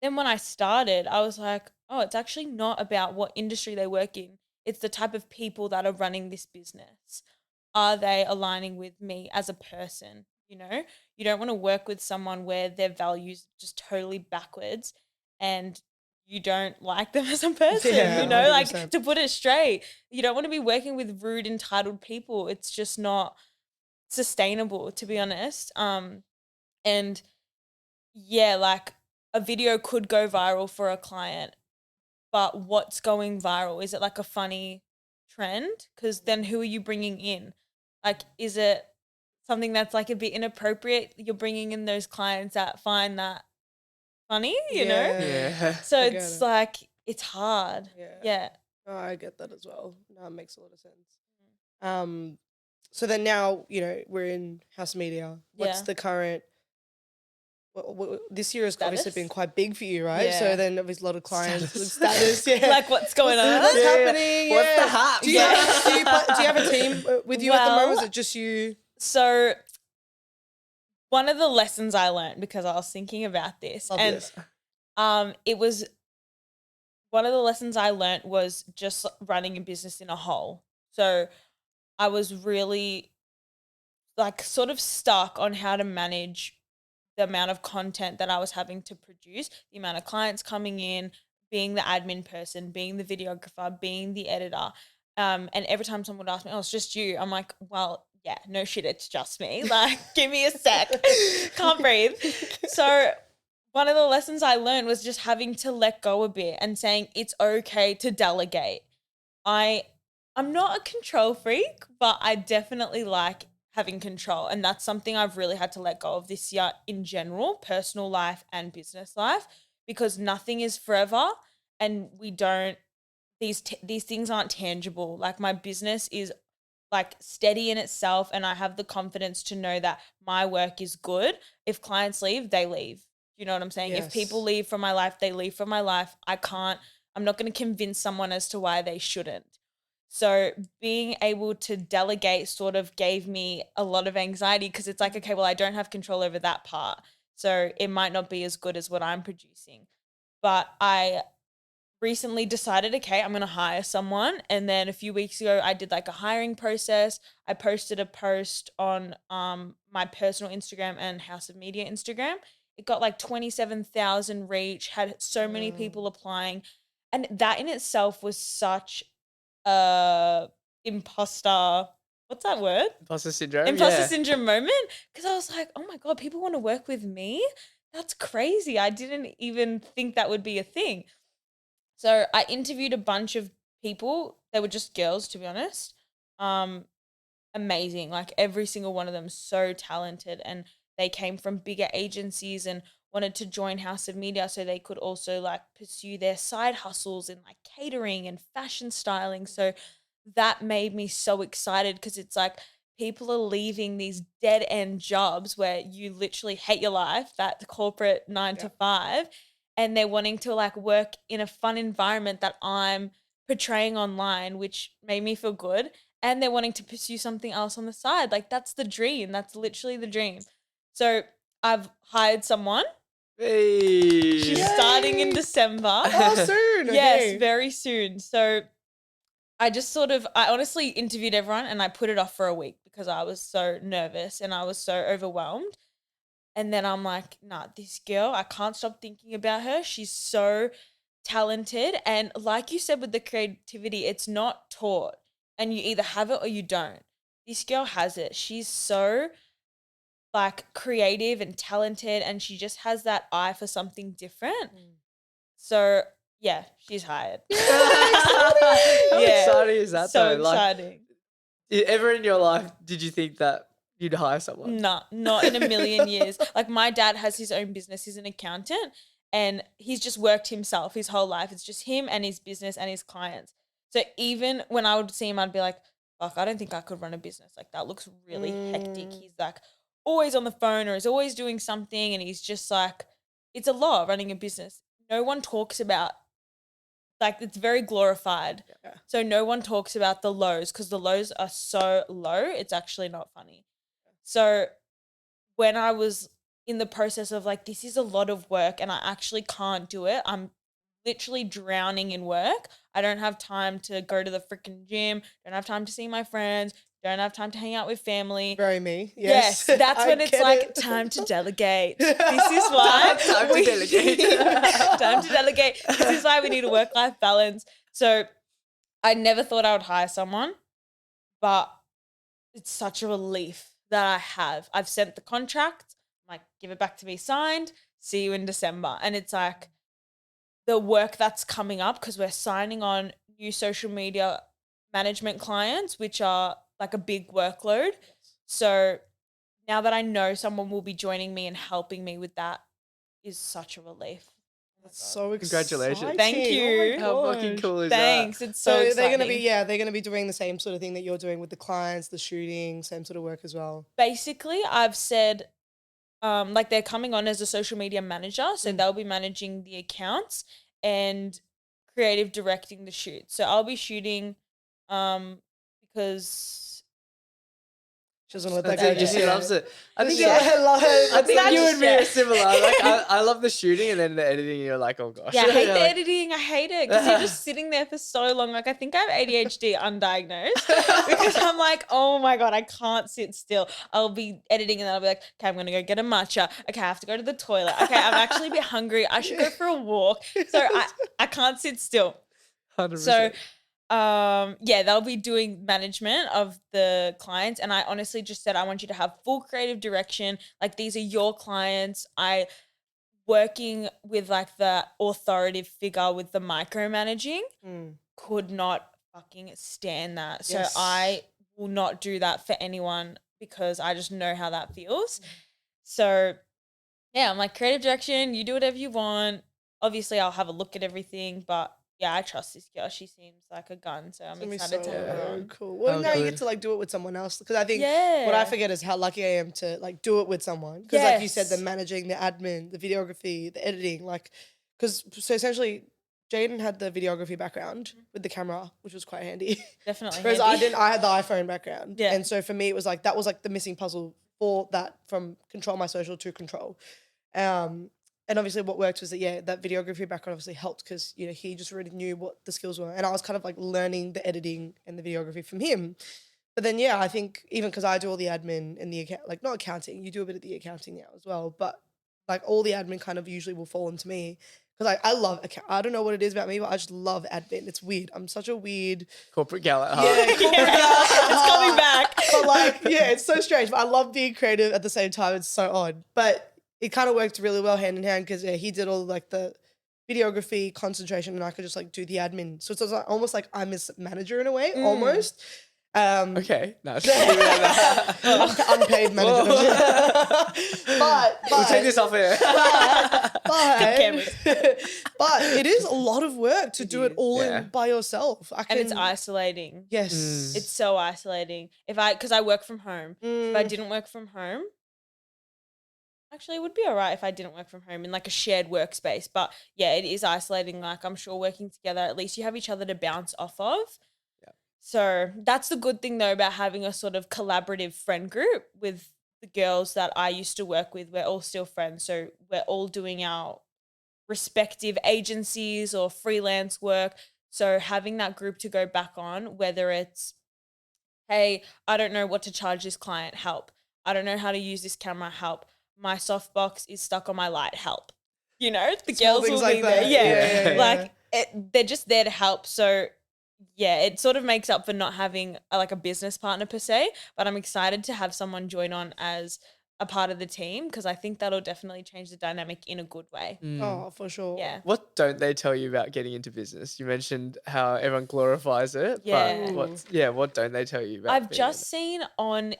[SPEAKER 2] Then when I started, I was like, oh, it's actually not about what industry they work in. It's the type of people that are running this business. Are they aligning with me as a person? You don't want to work with someone where their values just totally backwards and you don't like them as a person,
[SPEAKER 3] Yeah,
[SPEAKER 2] like
[SPEAKER 3] 100%.
[SPEAKER 2] to put it straight. You don't want to be working with rude, entitled people. It's just not sustainable, to be honest. And yeah, like a video could go viral for a client, but what's going viral? Is it like a funny trend? Because then who are you bringing in? Like, is it something that's like a bit inappropriate? You're bringing in those clients that find that funny.
[SPEAKER 1] Yeah.
[SPEAKER 2] So
[SPEAKER 3] I get
[SPEAKER 2] it's
[SPEAKER 3] it.
[SPEAKER 2] like, it's hard. Yeah.
[SPEAKER 3] Oh, I get that as well. No, it makes a lot of sense. Um, So then now, we're in House of Media. What's
[SPEAKER 2] Yeah.
[SPEAKER 3] the current? This year has obviously been
[SPEAKER 2] Status?
[SPEAKER 3] quite big for you, right? So
[SPEAKER 2] Yeah.
[SPEAKER 3] then obviously a lot of clients
[SPEAKER 1] Status.
[SPEAKER 3] status, yeah.
[SPEAKER 2] Like, what's going on?
[SPEAKER 3] What's
[SPEAKER 1] Yeah.
[SPEAKER 3] happening?
[SPEAKER 1] What's the
[SPEAKER 3] Yeah.
[SPEAKER 1] hype?
[SPEAKER 3] Do you, do you have a team with you at the moment? Or is
[SPEAKER 2] Well,
[SPEAKER 3] it just you?
[SPEAKER 2] So one of the lessons I learned, because I was thinking about this,
[SPEAKER 3] Love
[SPEAKER 2] and
[SPEAKER 3] this.
[SPEAKER 2] it was one of the lessons I learned was just running a business in a whole. So I was really like sort of stuck on how to manage the amount of content that I was having to produce, the amount of clients coming in, being the admin person, being the videographer, being the editor. And every time someone would ask me, oh, it's just you. I'm like, well, yeah, no shit, it's just me. Like, give me a sec. Can't breathe. So one of the lessons I learned was just having to let go a bit and saying it's okay to delegate. I'm not a control freak, but I definitely like having control. And that's something I've really had to let go of this year in general, personal life and business life, because nothing is forever and these things aren't tangible. Like my business is like steady in itself and I have the confidence to know that my work is good. If clients leave, they leave. You know what I'm saying? If people
[SPEAKER 3] Yes.
[SPEAKER 2] leave from my life, they leave from my life. I'm not going to convince someone as to why they shouldn't. So being able to delegate sort of gave me a lot of anxiety because it's like, okay, well, I don't have control over that part. So it might not be as good as what I'm producing. But I recently decided, okay, I'm going to hire someone. And then a few weeks ago, I did like a hiring process. I posted a post on my personal Instagram and House of Media Instagram. It got like 27,000 reach, had so many people applying. And that in itself was such a imposter, what's that word?
[SPEAKER 1] Imposter syndrome.
[SPEAKER 2] Imposter
[SPEAKER 1] Yeah.
[SPEAKER 2] syndrome moment. Because I was like, oh my God, people want to work with me? That's crazy. I didn't even think that would be a thing. So I interviewed a bunch of people. They were just girls, to be honest. Amazing. Like every single one of them so talented, and they came from bigger agencies and wanted to join House of Media so they could also like pursue their side hustles in like catering and fashion styling. So that made me so excited because it's like people are leaving these dead end jobs where you literally hate your life, that corporate 9 to 5, and they're wanting to like work in a fun environment that I'm portraying online, which made me feel good. And they're wanting to pursue something else on the side. Like that's the dream. That's literally the dream. So I've hired someone.
[SPEAKER 1] Hey.
[SPEAKER 2] She's starting in December.
[SPEAKER 3] Oh, soon.
[SPEAKER 2] Yes,
[SPEAKER 3] Okay.
[SPEAKER 2] very soon. So I honestly interviewed everyone and I put it off for a week because I was so nervous and I was so overwhelmed. And then I'm like, nah, this girl, I can't stop thinking about her. She's so talented. And like you said with the creativity, it's not taught and you either have it or you don't. This girl has it. She's so like creative and talented and she just has that eye for something different. So yeah, she's hired.
[SPEAKER 1] How
[SPEAKER 2] Yeah.
[SPEAKER 1] exciting is that
[SPEAKER 2] So
[SPEAKER 1] though? Like,
[SPEAKER 2] exciting.
[SPEAKER 1] ever in your life did you think that you'd hire someone?
[SPEAKER 2] No, not in a million years. Like my dad has his own business. He's an accountant and he's just worked himself his whole life. It's just him and his business and his clients. So even when I would see him, I'd be like, fuck, I don't think I could run a business. Like that looks really hectic. He's like always on the phone or is always doing something. And he's just like, it's a lot running a business. No one talks about, like it's very glorified.
[SPEAKER 3] Yeah.
[SPEAKER 2] So no one talks about the lows because the lows are so low. It's actually not funny. So when I was in the process of like, this is a lot of work and I actually can't do it, I'm literally drowning in work. I don't have time to go to the freaking gym, don't have time to see my friends, don't have time to hang out with family.
[SPEAKER 3] Very me.
[SPEAKER 2] Yes,
[SPEAKER 3] Yes.
[SPEAKER 2] that's when it's
[SPEAKER 3] get
[SPEAKER 2] like
[SPEAKER 3] it.
[SPEAKER 2] time to delegate. This is why
[SPEAKER 1] Time to delegate.
[SPEAKER 2] time to delegate. This is why we need a work-life balance. So I never thought I would hire someone, but it's such a relief that I have. I've sent the contract, like give it back to me signed, see you in December. And it's like the work that's coming up because we're signing on new social media management clients, which are like a big workload. So now that I know someone will be joining me and helping me with that is such a relief.
[SPEAKER 3] So
[SPEAKER 1] Congratulations.
[SPEAKER 3] exciting.
[SPEAKER 2] Thank you.
[SPEAKER 3] Oh my
[SPEAKER 1] How fucking
[SPEAKER 3] gosh.
[SPEAKER 1] cool is
[SPEAKER 2] Thanks.
[SPEAKER 1] that?
[SPEAKER 2] It's so
[SPEAKER 3] they're
[SPEAKER 2] exciting.
[SPEAKER 3] gonna be doing the same sort of thing that you're doing with the clients, the shooting, same sort of work as well.
[SPEAKER 2] Basically, I've said, like they're coming on as a social media manager, so they'll be managing the accounts and creative directing the shoot. So I'll be shooting, because
[SPEAKER 3] She doesn't know what
[SPEAKER 1] That's
[SPEAKER 3] that
[SPEAKER 1] it.
[SPEAKER 3] goes.
[SPEAKER 1] She loves it. I think,
[SPEAKER 3] Yeah.
[SPEAKER 1] I think
[SPEAKER 2] That's
[SPEAKER 1] you and me
[SPEAKER 2] shit.
[SPEAKER 1] are similar. Like I love the shooting, and then the editing. You're like, oh gosh.
[SPEAKER 2] yeah, I hate
[SPEAKER 1] You're
[SPEAKER 2] the
[SPEAKER 1] like,
[SPEAKER 2] editing. I hate it because you're just sitting there for so long. Like I think I have ADHD undiagnosed because I'm like, oh my God, I can't sit still. I'll be editing and then I'll be like, okay, I'm going to go get a matcha. Okay, I have to go to the toilet. Okay, I'm actually a bit hungry. I should go for a walk. So I can't sit still.
[SPEAKER 1] 100%.
[SPEAKER 2] So yeah, they'll be doing management of the clients, and I honestly just said I want you to have full creative direction. Like these are your clients. I working with like the authoritative figure with the micromanaging could not fucking stand that. So
[SPEAKER 3] Yes.
[SPEAKER 2] I will not do that for anyone because I just know how that feels. So yeah, I'm like creative direction, you do whatever you want. Obviously I'll have a look at everything, but yeah, I trust this girl. She seems like a gun, so I'm
[SPEAKER 3] It's gonna be
[SPEAKER 2] excited to have her
[SPEAKER 3] so
[SPEAKER 2] on.
[SPEAKER 3] cool. Well,
[SPEAKER 1] Oh,
[SPEAKER 3] now you
[SPEAKER 1] good.
[SPEAKER 3] get to like do it with someone else because I think what
[SPEAKER 2] Yeah.
[SPEAKER 3] I forget is how lucky I am to like do it with someone. Because like you said, the
[SPEAKER 2] Yes.
[SPEAKER 3] managing, the admin, the videography, the editing, like because so essentially, Jadyn had the videography background with the camera, which was quite handy.
[SPEAKER 2] Definitely.
[SPEAKER 3] Whereas
[SPEAKER 2] handy.
[SPEAKER 3] I didn't. I had the iPhone background,
[SPEAKER 2] Yeah.
[SPEAKER 3] and so for me, it was like that was like the missing puzzle for that from control my social to control. And obviously what worked was that, yeah, that videography background obviously helped because, you know, he just already knew what the skills were. And I was kind of like learning the editing and the videography from him. But then, yeah, I think even because I do all the admin and the account, like not accounting, you do a bit of the accounting now as well. But like all the admin kind of usually will fall into me because I love I don't know what it is about me, but I just love admin. It's weird. I'm such a weird
[SPEAKER 1] Corporate gal at heart.
[SPEAKER 3] yeah, corporate gal at
[SPEAKER 2] It's coming
[SPEAKER 3] heart.
[SPEAKER 2] back.
[SPEAKER 3] But like, yeah, it's so strange. But I love being creative at the same time. It's so odd. But it kind of worked really well hand in hand because yeah, he did all like the videography, concentration, and I could just like do the admin. So it's like, almost like I'm his manager in a way, almost.
[SPEAKER 1] Okay, nice.
[SPEAKER 3] Unpaid manager. but
[SPEAKER 1] We'll take this off here.
[SPEAKER 2] cameras.
[SPEAKER 3] but it is a lot of work to do it all
[SPEAKER 1] Yeah.
[SPEAKER 3] in by yourself.
[SPEAKER 2] And it's isolating.
[SPEAKER 3] Yes.
[SPEAKER 2] It's so isolating. Because I work from home. If I didn't work from home, actually, it would be all right if I didn't work from home in like a shared workspace. But yeah, it is isolating. Like I'm sure working together, at least you have each other to bounce off of.
[SPEAKER 1] Yeah.
[SPEAKER 2] So that's the good thing though about having a sort of collaborative friend group with the girls that I used to work with. We're all still friends. So we're all doing our respective agencies or freelance work. So having that group to go back on, whether it's, hey, I don't know what to charge this client, help. I don't know how to use this camera, help. My softbox is stuck on my light, help. You know, the
[SPEAKER 3] Small
[SPEAKER 2] girls
[SPEAKER 3] things
[SPEAKER 2] will
[SPEAKER 3] like
[SPEAKER 2] be
[SPEAKER 3] that.
[SPEAKER 2] there. Yeah.
[SPEAKER 3] Yeah.
[SPEAKER 2] Like they're just there to help. So yeah, it sort of makes up for not having like a business partner per se, but I'm excited to have someone join on as a part of the team because I think that'll definitely change the dynamic in a good way.
[SPEAKER 3] Oh, for sure.
[SPEAKER 2] Yeah.
[SPEAKER 1] What don't they tell you about getting into business? You mentioned how everyone glorifies it,
[SPEAKER 2] Yeah.
[SPEAKER 1] but what don't they tell you about?
[SPEAKER 2] I've
[SPEAKER 1] being in
[SPEAKER 2] just seen on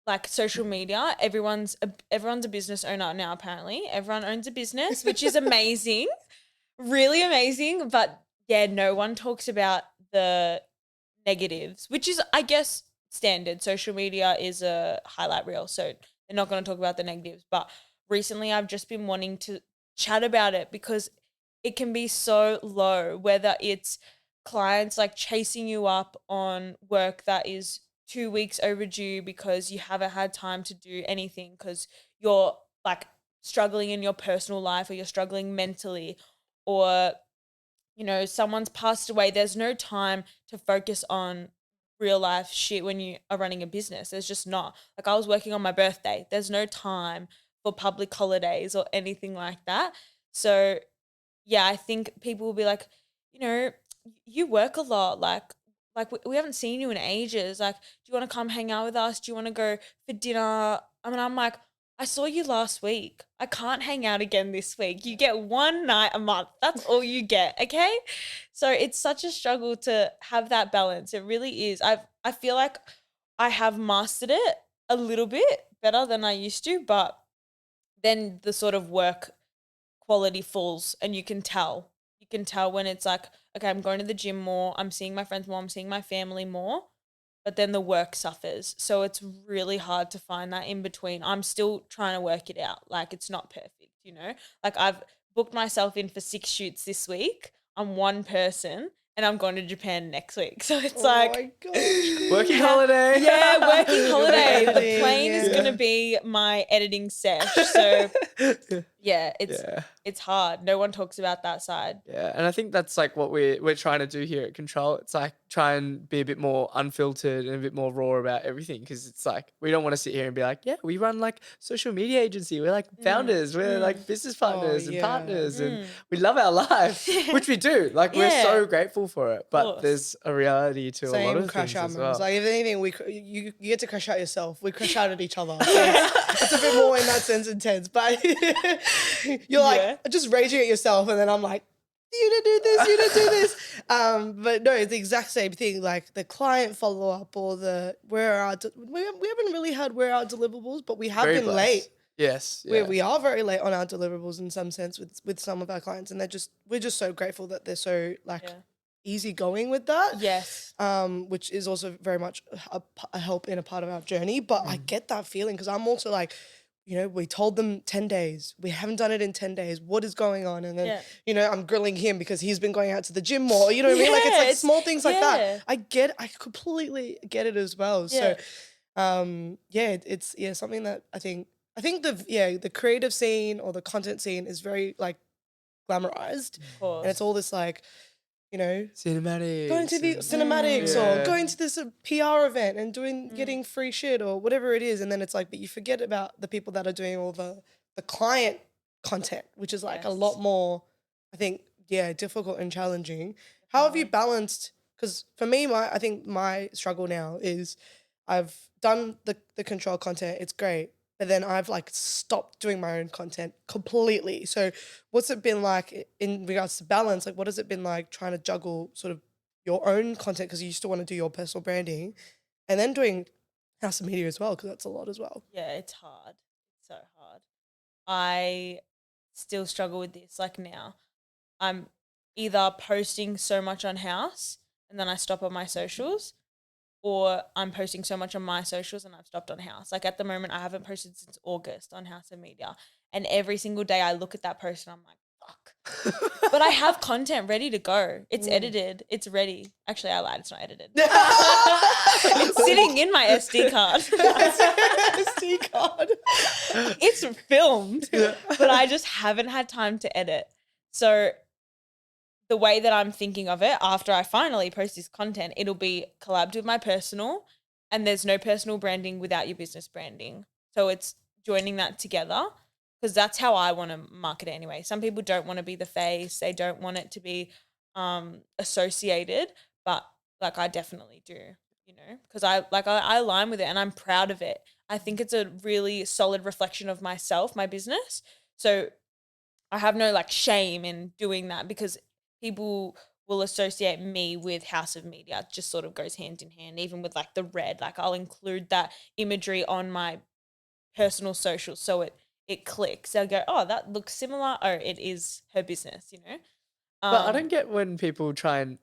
[SPEAKER 2] like social media, everyone's a business owner now. Apparently, everyone owns a business, which is amazing, really amazing. But yeah, no one talks about the negatives, which is, I guess, standard. Social media is a highlight reel, so they're not going to talk about the negatives. But recently, I've just been wanting to chat about it because it can be so low. Whether it's clients like chasing you up on work that is 2 weeks overdue because you haven't had time to do anything because you're like struggling in your personal life or you're struggling mentally, or you know, someone's passed away. There's no time to focus on real life shit when you are running a business. There's just not. Like I was working on my birthday. There's no time for public holidays or anything like that. So yeah, I think people will be like, you know, you work a lot. Like we haven't seen you in ages. Like, do you want to come hang out with us? Do you want to go for dinner? I mean, I'm like, I saw you last week. I can't hang out again this week. You get one night a month. That's all you get, okay? So it's such a struggle to have that balance. It really is. I feel like I have mastered it a little bit better than I used to, but then the sort of work quality falls, and you can tell. You can tell when it's like, okay, I'm going to the gym more, I'm seeing my friends more, I'm seeing my family more, but then the work suffers. So it's really hard to find that in between. I'm still trying to work it out. Like, it's not perfect, you know? Like, I've booked myself in for 6 shoots this week. I'm one person and I'm going to Japan next week. So it's like,
[SPEAKER 3] my gosh,
[SPEAKER 1] Working holiday.
[SPEAKER 2] yeah, working holiday. The
[SPEAKER 3] Editing,
[SPEAKER 2] plane is
[SPEAKER 3] yeah.
[SPEAKER 2] going to be my editing sesh. So yeah,
[SPEAKER 1] Yeah.
[SPEAKER 2] it's hard. No one talks about that side.
[SPEAKER 1] Yeah, and I think that's like what we're trying to do here at Control. It's like try and be a bit more unfiltered and a bit more raw about everything, because it's like we don't want to sit here and be like, yeah, we run like social media agency. We're like founders. We're like business partners and
[SPEAKER 3] yeah.
[SPEAKER 1] partners, and we love our life, which we do. Like we're
[SPEAKER 2] Yeah.
[SPEAKER 1] so grateful for it. But
[SPEAKER 2] course.
[SPEAKER 1] there's a reality to a lot
[SPEAKER 3] Same
[SPEAKER 1] of
[SPEAKER 3] crash
[SPEAKER 1] things
[SPEAKER 3] out
[SPEAKER 1] as
[SPEAKER 3] moments.
[SPEAKER 1] well.
[SPEAKER 3] Like if anything, you get to crash out yourself. We crash out at each other. So it's a bit more in that sense intense. But you're like just raging at yourself, and then I'm like, you didn't do this, you didn't do this. But no, it's the exact same thing. Like the client follow up or the we haven't really had where our deliverables, but we have
[SPEAKER 1] Very
[SPEAKER 3] been
[SPEAKER 1] blessed.
[SPEAKER 3] late.
[SPEAKER 1] Yes. Yeah.
[SPEAKER 3] We are very late on our deliverables in some sense with some of our clients, and we're just so grateful that they're so easy going with that.
[SPEAKER 2] Yes.
[SPEAKER 3] Which is also very much a help in a part of our journey. But I get that feeling because I'm also like, you know, we told them 10 days. We haven't done it in 10 days. What is going on? And then, you know, I'm grilling him because he's been going out to the gym more. You know what I mean? Like, it's like small things like that. I completely get it as well. So, it's something that I think the creative scene or the content scene is very, like, glamorized. And it's all this, like, you know,
[SPEAKER 1] Cinematics.
[SPEAKER 3] going to the cinematics or going to this PR event and getting free shit or whatever it is. And then it's like, but you forget about the people that are doing all the client content, which is like a lot more, I think, difficult and challenging. How have you balanced? Because for me, I think my struggle now is I've done the control content. It's great. But then I've like stopped doing my own content completely. So what's it been like in regards to balance? Like what has it been like trying to juggle sort of your own content because you still want to do your personal branding and then doing House of Media as well, because that's a lot as well.
[SPEAKER 2] Yeah, it's hard. It's so hard. I still struggle with this. Like now, I'm either posting so much on House and then I stop on my socials, or I'm posting so much on my socials and I've stopped on House. Like at the moment, I haven't posted since August on House of Media. And every single day I look at that post and I'm like, fuck. But I have content ready to go. It's edited. It's ready. Actually, I lied. It's not edited. It's sitting in my SD card.
[SPEAKER 3] SD card.
[SPEAKER 2] It's filmed, but I just haven't had time to edit. So the way that I'm thinking of it, after I finally post this content, it'll be collabed with my personal, and there's no personal branding without your business branding. So it's joining that together, because that's how I want to market it anyway. Some people don't want to be the face. They don't want it to be associated, but like I definitely do, you know, because I align with it and I'm proud of it. I think it's a really solid reflection of myself, my business. So I have no like shame in doing that, because people will associate me with House of Media. It just sort of goes hand in hand, even with like the red. Like I'll include that imagery on my personal social so it clicks. They'll go, oh, that looks similar. Oh, it is her business, you know?
[SPEAKER 1] But I don't get when people try and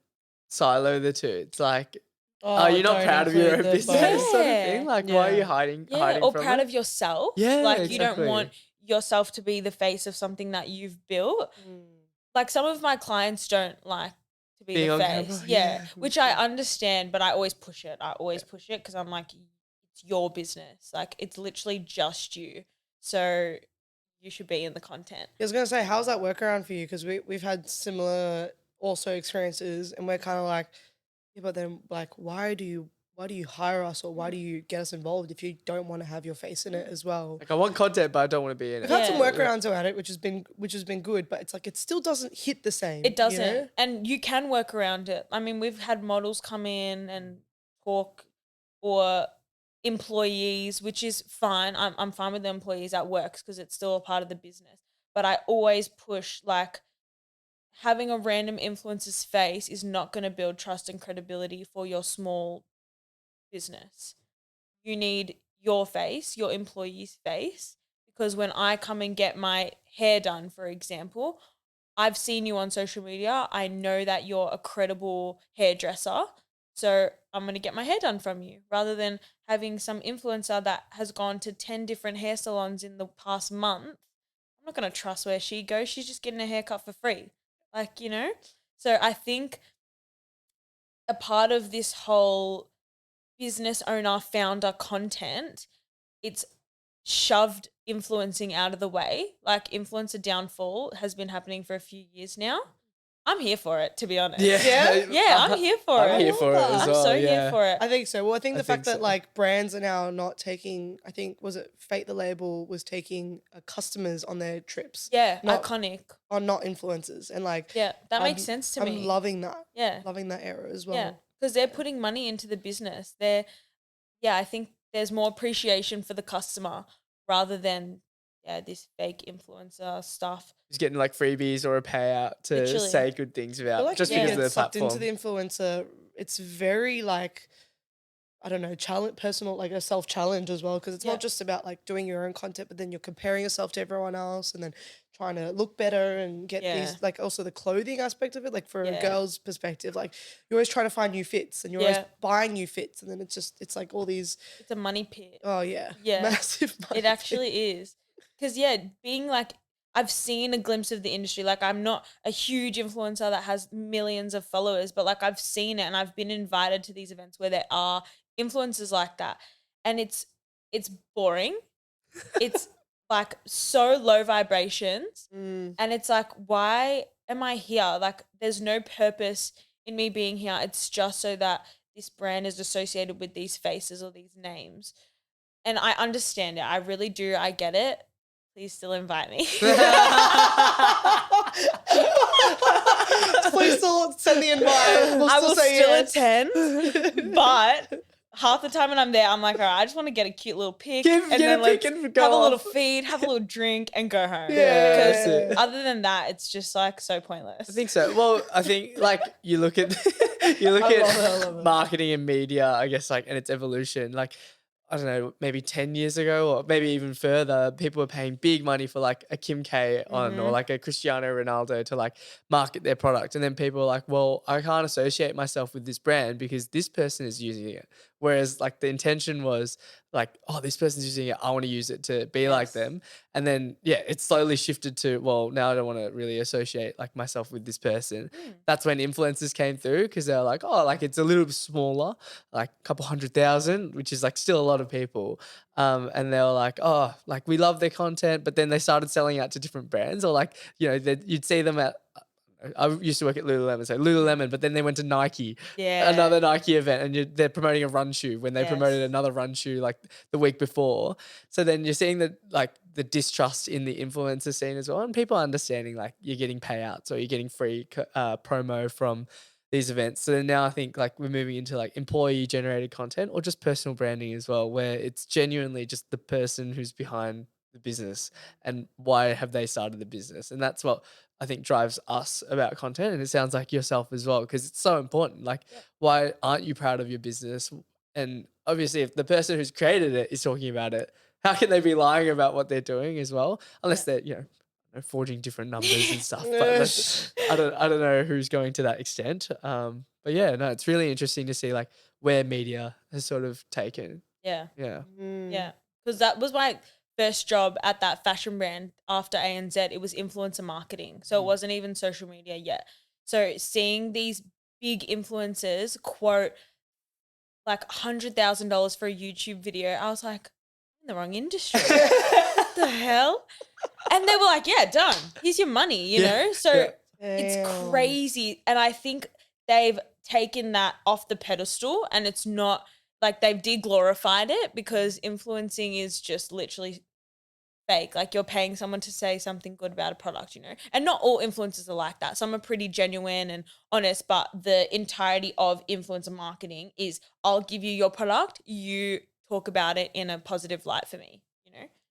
[SPEAKER 1] silo the two. It's like, are you not proud of your own business sort of thing? Like, why are you hiding
[SPEAKER 2] or
[SPEAKER 1] from
[SPEAKER 2] proud
[SPEAKER 1] it?
[SPEAKER 2] of yourself.
[SPEAKER 1] Yeah,
[SPEAKER 2] like you don't
[SPEAKER 1] exactly.
[SPEAKER 2] want yourself to be the face of something that you've built. Like some of my clients don't like to be
[SPEAKER 1] Being
[SPEAKER 2] the
[SPEAKER 1] on
[SPEAKER 2] face.
[SPEAKER 1] camera,
[SPEAKER 2] Yeah, which I understand, but I always push it. I always push it because I'm like, it's your business. Like it's literally just you. So you should be in the content.
[SPEAKER 3] I was going to say, how's that workaround for you? Because we've had similar also experiences, and we're kind of like, yeah, but then like, why do you hire us, or why do you get us involved if you don't want to have your face in it as well?
[SPEAKER 1] Like I want content, but I don't want to be in it.
[SPEAKER 3] We've had some workarounds around it, which has been good, but it's like it still doesn't hit the same.
[SPEAKER 2] It doesn't,
[SPEAKER 3] you know?
[SPEAKER 2] and you can work around it. I mean, we've had models come in and talk, or employees, which is fine. I'm fine with the employees at work because it's still a part of the business. But I always push like having a random influencer's face is not going to build trust and credibility for your small business. You need your face, your employee's face, because when I come and get my hair done, for example, I've seen you on social media. I know that you're a credible hairdresser. So I'm going to get my hair done from you rather than having some influencer that has gone to 10 different hair salons in the past month. I'm not going to trust where she goes. She's just getting a haircut for free. Like, you know? So I think a part of this whole business owner, founder content, it's shoved influencing out of the way. Like influencer downfall has been happening for a few years now. I'm here for it, to be honest. Yeah, I'm here for it.
[SPEAKER 1] I'm here for it as
[SPEAKER 2] I'm
[SPEAKER 1] well.
[SPEAKER 2] so here for it.
[SPEAKER 3] I think so. Well, I think the fact that
[SPEAKER 1] so.
[SPEAKER 3] like brands are now not taking, I think, was it Fate the label was taking customers on their trips.
[SPEAKER 2] Yeah,
[SPEAKER 3] not,
[SPEAKER 2] iconic.
[SPEAKER 3] Not influencers. And like,
[SPEAKER 2] yeah, that makes sense to me.
[SPEAKER 3] I'm loving that.
[SPEAKER 2] Yeah.
[SPEAKER 3] Loving that era as well.
[SPEAKER 2] Yeah, because they're putting money into the business. I think there's more appreciation for the customer rather than this fake influencer stuff.
[SPEAKER 1] Just getting like freebies or a payout to
[SPEAKER 2] Literally.
[SPEAKER 1] say good things about
[SPEAKER 3] Like
[SPEAKER 1] just
[SPEAKER 3] you
[SPEAKER 1] because
[SPEAKER 3] get
[SPEAKER 1] of the
[SPEAKER 3] sucked
[SPEAKER 1] platform.
[SPEAKER 3] into the influencer, it's very like, I don't know, personal, like a self-challenge as well, because it's not just about like doing your own content, but then you're comparing yourself to everyone else and then trying to look better and get these, like also the clothing aspect of it, like for a girl's perspective, like you're always trying to find new fits and you're always buying new fits, and then it's like all these.
[SPEAKER 2] It's a money pit.
[SPEAKER 3] Oh yeah.
[SPEAKER 2] Yeah.
[SPEAKER 3] Massive money
[SPEAKER 2] It actually is. Because being like, I've seen a glimpse of the industry. Like I'm not a huge influencer that has millions of followers, but like I've seen it and I've been invited to these events where there are influencers like that. And it's boring. It's like so low vibrations. And it's like, why am I here? Like there's no purpose in me being here. It's just so that this brand is associated with these faces or these names. And I understand it. I really do. I get it. Please still invite me.
[SPEAKER 3] Please still send the invite.
[SPEAKER 2] I will
[SPEAKER 3] say
[SPEAKER 2] still
[SPEAKER 3] yes.
[SPEAKER 2] attend, but half the time when I'm there, I'm like, all right, I just want to get a cute little pic
[SPEAKER 1] Get
[SPEAKER 2] and then
[SPEAKER 1] a
[SPEAKER 2] like
[SPEAKER 1] pic and
[SPEAKER 2] have
[SPEAKER 1] go
[SPEAKER 2] a little
[SPEAKER 1] off.
[SPEAKER 2] feed, have a little drink, and go home.
[SPEAKER 3] Yeah.
[SPEAKER 2] Because other than that, it's just like so pointless.
[SPEAKER 1] I think so. Well, I think like you look at
[SPEAKER 3] I love it.
[SPEAKER 1] marketing and media, I guess, like, and its evolution. Like, I don't know, maybe 10 years ago or maybe even further, people were paying big money for like a Kim K on or like a Cristiano Ronaldo to like market their product. And then people were like, well, I can't associate myself with this brand because this person is using it. Whereas like the intention was like, oh, this person's using it, I want to use it to be like them. And then, it slowly shifted to, well, now I don't want to really associate like myself with this person. That's when influencers came through because they're like, oh, like it's a little bit smaller, like a couple 100,000, which is like still a lot of people. And they were like, oh, like we love their content, but then they started selling out to different brands or like, you'd see them at, I used to work at Lululemon, so Lululemon, but then they went to Nike, another Nike event, and they're promoting a run shoe when they promoted another run shoe like the week before. So then you're seeing the distrust in the influencer scene as well, and people understanding like you're getting payouts or you're getting free promo from these events. So then now I think like we're moving into like employee generated content or just personal branding as well, where it's genuinely just the person who's behind the business and why have they started the business. And that's what I think drives us about content. And it sounds like yourself as well, because it's so important. Like, why aren't you proud of your business? And obviously if the person who's created it is talking about it, how can they be lying about what they're doing as well? Unless they're, forging different numbers and stuff. But I don't know who's going to that extent. But it's really interesting to see like where media has sort of taken.
[SPEAKER 2] Yeah.
[SPEAKER 3] Mm.
[SPEAKER 2] Because that was my first job at that fashion brand after ANZ. It was influencer marketing. So it wasn't even social media yet. So seeing these big influencers quote like $100,000 for a YouTube video, I was like, I'm in the wrong industry. What the hell? And they were like, yeah, done. Here's your money, you know? So it's crazy. And I think they've taken that off the pedestal, and it's not like they've de-glorified it, because influencing is just literally fake. Like you're paying someone to say something good about a product, and not all influencers are like that. Some are pretty genuine and honest, but the entirety of influencer marketing is I'll give you your product, you talk about it in a positive light for me,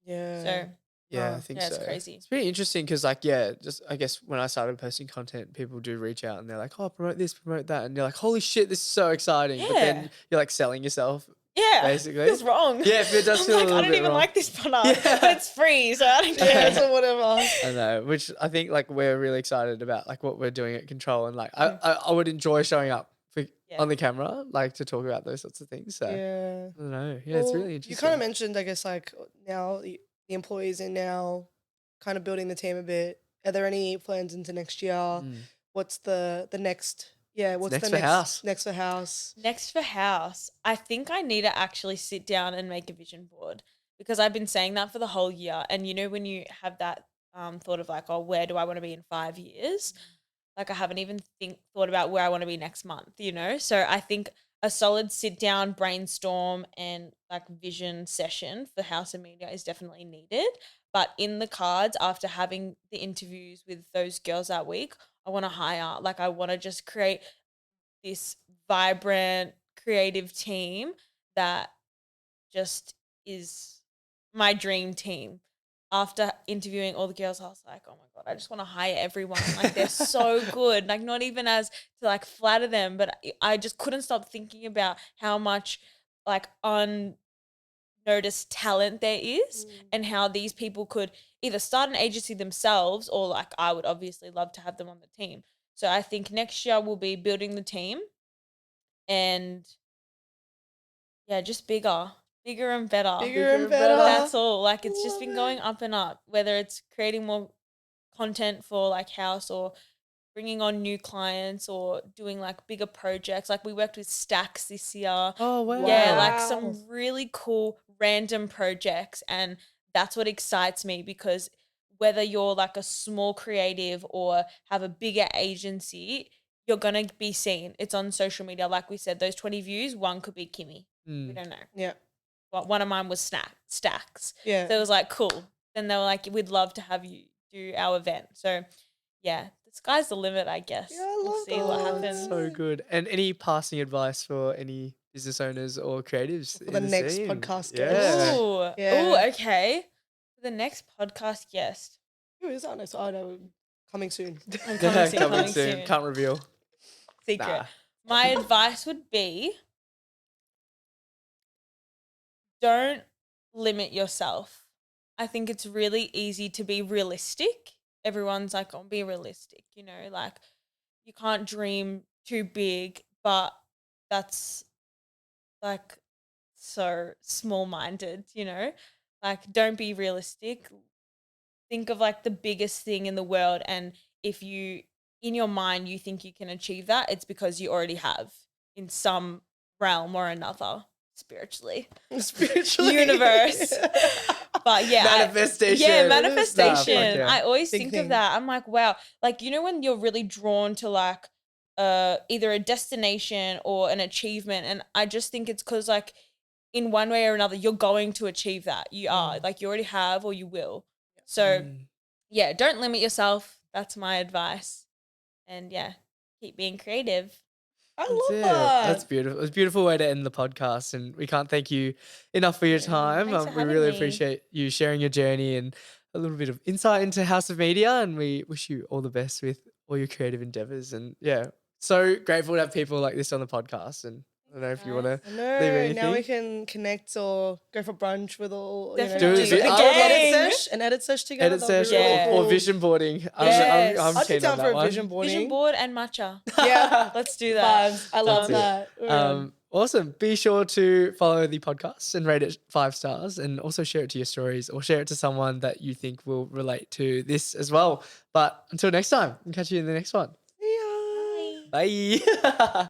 [SPEAKER 3] Yeah.
[SPEAKER 2] So
[SPEAKER 1] I think so.
[SPEAKER 2] It's crazy.
[SPEAKER 1] It's pretty interesting because like, just I guess when I started posting content, people do reach out and they're like, oh, promote this, promote that. And you're like, holy shit, this is so exciting. But then you're like selling yourself
[SPEAKER 2] Yeah,
[SPEAKER 1] basically.
[SPEAKER 2] feels wrong.
[SPEAKER 1] Yeah, it does
[SPEAKER 2] I'm
[SPEAKER 1] feel a
[SPEAKER 2] like,
[SPEAKER 1] little
[SPEAKER 2] I don't
[SPEAKER 1] bit
[SPEAKER 2] even
[SPEAKER 1] wrong.
[SPEAKER 2] like this product,
[SPEAKER 1] Yeah.
[SPEAKER 2] but it's free, so I don't
[SPEAKER 3] Yeah,
[SPEAKER 2] care.
[SPEAKER 3] so whatever.
[SPEAKER 1] I know, which I think like we're really excited about like what we're doing at Control, and like I would enjoy showing up on the camera, like to talk about those sorts of things. So
[SPEAKER 3] Yeah.
[SPEAKER 1] I don't know. Yeah, it's really
[SPEAKER 3] You
[SPEAKER 1] interesting.
[SPEAKER 3] kind of mentioned, I guess, like now the employees are now kind of building the team a bit. Are there any plans into next year? What's the next? Yeah, what's
[SPEAKER 1] next
[SPEAKER 3] the
[SPEAKER 1] for
[SPEAKER 3] next
[SPEAKER 1] House?
[SPEAKER 3] next for House?
[SPEAKER 2] Next for House, I think I need to actually sit down and make a vision board, because I've been saying that for the whole year. And you know, when you have that thought of like, oh, where do I want to be in 5 years? Like I haven't even thought about where I want to be next month, you know? So I think a solid sit down, brainstorm and like vision session for House of Media is definitely needed. But in the cards, after having the interviews with those girls that week, I want to hire, like I want to just create this vibrant, creative team that just is my dream team. After interviewing all the girls, I was like, oh my God, I just want to hire everyone. Like they're so good. Like not even as to like flatter them, but I just couldn't stop thinking about how much like unnoticed talent there is, and how these people could either start an agency themselves, or like I would obviously love to have them on the team. So I think next year we'll be building the team, and yeah, just bigger and better.
[SPEAKER 3] Bigger and better.
[SPEAKER 2] That's all. Like it's just
[SPEAKER 3] Love
[SPEAKER 2] been
[SPEAKER 3] it.
[SPEAKER 2] going up and up, whether it's creating more content for like House, or bringing on new clients, or doing like bigger projects. Like we worked with Stacks this year.
[SPEAKER 1] Oh wow.
[SPEAKER 2] Yeah, like
[SPEAKER 3] Wow.
[SPEAKER 2] some really cool random projects. And that's what excites me, because whether you're like a small creative or have a bigger agency, you're going to be seen. It's on social media. Like we said, those 20 views, one could be Kimmy. We don't know.
[SPEAKER 3] Yeah.
[SPEAKER 2] But one of mine was Stacks.
[SPEAKER 3] Yeah.
[SPEAKER 2] So it was like, cool. Then they were like, we'd love to have you do our event. So yeah, the sky's the limit, I guess.
[SPEAKER 3] Yeah, I
[SPEAKER 2] We'll
[SPEAKER 3] love
[SPEAKER 2] see what
[SPEAKER 3] that.
[SPEAKER 2] happens.
[SPEAKER 1] So good. And any passing advice for any business owners or creatives
[SPEAKER 3] For the next
[SPEAKER 1] scene?
[SPEAKER 3] podcast
[SPEAKER 1] Yeah.
[SPEAKER 3] guest.
[SPEAKER 2] Ooh.
[SPEAKER 3] Yeah.
[SPEAKER 2] Ooh, okay. For the next podcast guest.
[SPEAKER 3] Who is that? Oh no, coming soon.
[SPEAKER 2] I'm coming soon.
[SPEAKER 1] Can't reveal.
[SPEAKER 2] Secret.
[SPEAKER 1] Nah.
[SPEAKER 2] My advice would be, don't limit yourself. I think it's really easy to be realistic. Everyone's like, oh, be realistic, you know, like you can't dream too big, but that's like so small-minded, you know? Like don't be realistic. Think of like the biggest thing in the world, and if you in your mind you think you can achieve that, it's because you already have in some realm or another, spiritually. Universe. But yeah,
[SPEAKER 1] Manifestation.
[SPEAKER 2] manifestation.
[SPEAKER 1] Nah,
[SPEAKER 2] I always
[SPEAKER 3] Big
[SPEAKER 2] think
[SPEAKER 3] thing.
[SPEAKER 2] of that. I'm like, wow, like you know when you're really drawn to like either a destination or an achievement, and I just think it's because like in one way or another you're going to achieve that. You are like you already have or you will. So yeah, don't limit yourself. That's my advice. And yeah, keep being creative.
[SPEAKER 3] I
[SPEAKER 1] That's
[SPEAKER 3] love
[SPEAKER 1] it.
[SPEAKER 3] that.
[SPEAKER 1] That's beautiful. It's a beautiful way to end the podcast, and we can't thank you enough for your time.
[SPEAKER 2] Thanks for
[SPEAKER 1] We
[SPEAKER 2] having
[SPEAKER 1] really
[SPEAKER 2] me.
[SPEAKER 1] appreciate you sharing your journey and a little bit of insight into House of Media, and we wish you all the best with all your creative endeavors. And yeah, so grateful to have people like this on the podcast. And I don't know if you want to
[SPEAKER 3] I
[SPEAKER 1] leave
[SPEAKER 3] know.
[SPEAKER 1] anything.
[SPEAKER 3] Now we can connect or go for brunch with all.
[SPEAKER 2] Definitely.
[SPEAKER 3] You know,
[SPEAKER 1] Do
[SPEAKER 3] just
[SPEAKER 1] it.
[SPEAKER 3] an
[SPEAKER 1] I would love
[SPEAKER 3] edit
[SPEAKER 2] to-
[SPEAKER 3] sesh, an edit sesh together.
[SPEAKER 1] edit
[SPEAKER 3] That would be
[SPEAKER 1] session
[SPEAKER 3] really
[SPEAKER 1] or
[SPEAKER 3] cool.
[SPEAKER 1] vision boarding.
[SPEAKER 2] Yes.
[SPEAKER 1] I'm
[SPEAKER 3] I'd be
[SPEAKER 1] keen
[SPEAKER 3] down
[SPEAKER 1] on
[SPEAKER 3] for
[SPEAKER 1] that
[SPEAKER 3] a
[SPEAKER 1] one.
[SPEAKER 3] vision boarding.
[SPEAKER 2] Vision board and matcha.
[SPEAKER 3] Yeah,
[SPEAKER 2] Let's do that.
[SPEAKER 3] vibes. I love
[SPEAKER 1] That's
[SPEAKER 3] that.
[SPEAKER 1] Awesome. Be sure to follow the podcast and rate it 5 stars, and also share it to your stories or share it to someone that you think will relate to this as well. But until next time, I'll catch you in the next one.
[SPEAKER 3] Yeah.
[SPEAKER 2] Bye.
[SPEAKER 1] Bye.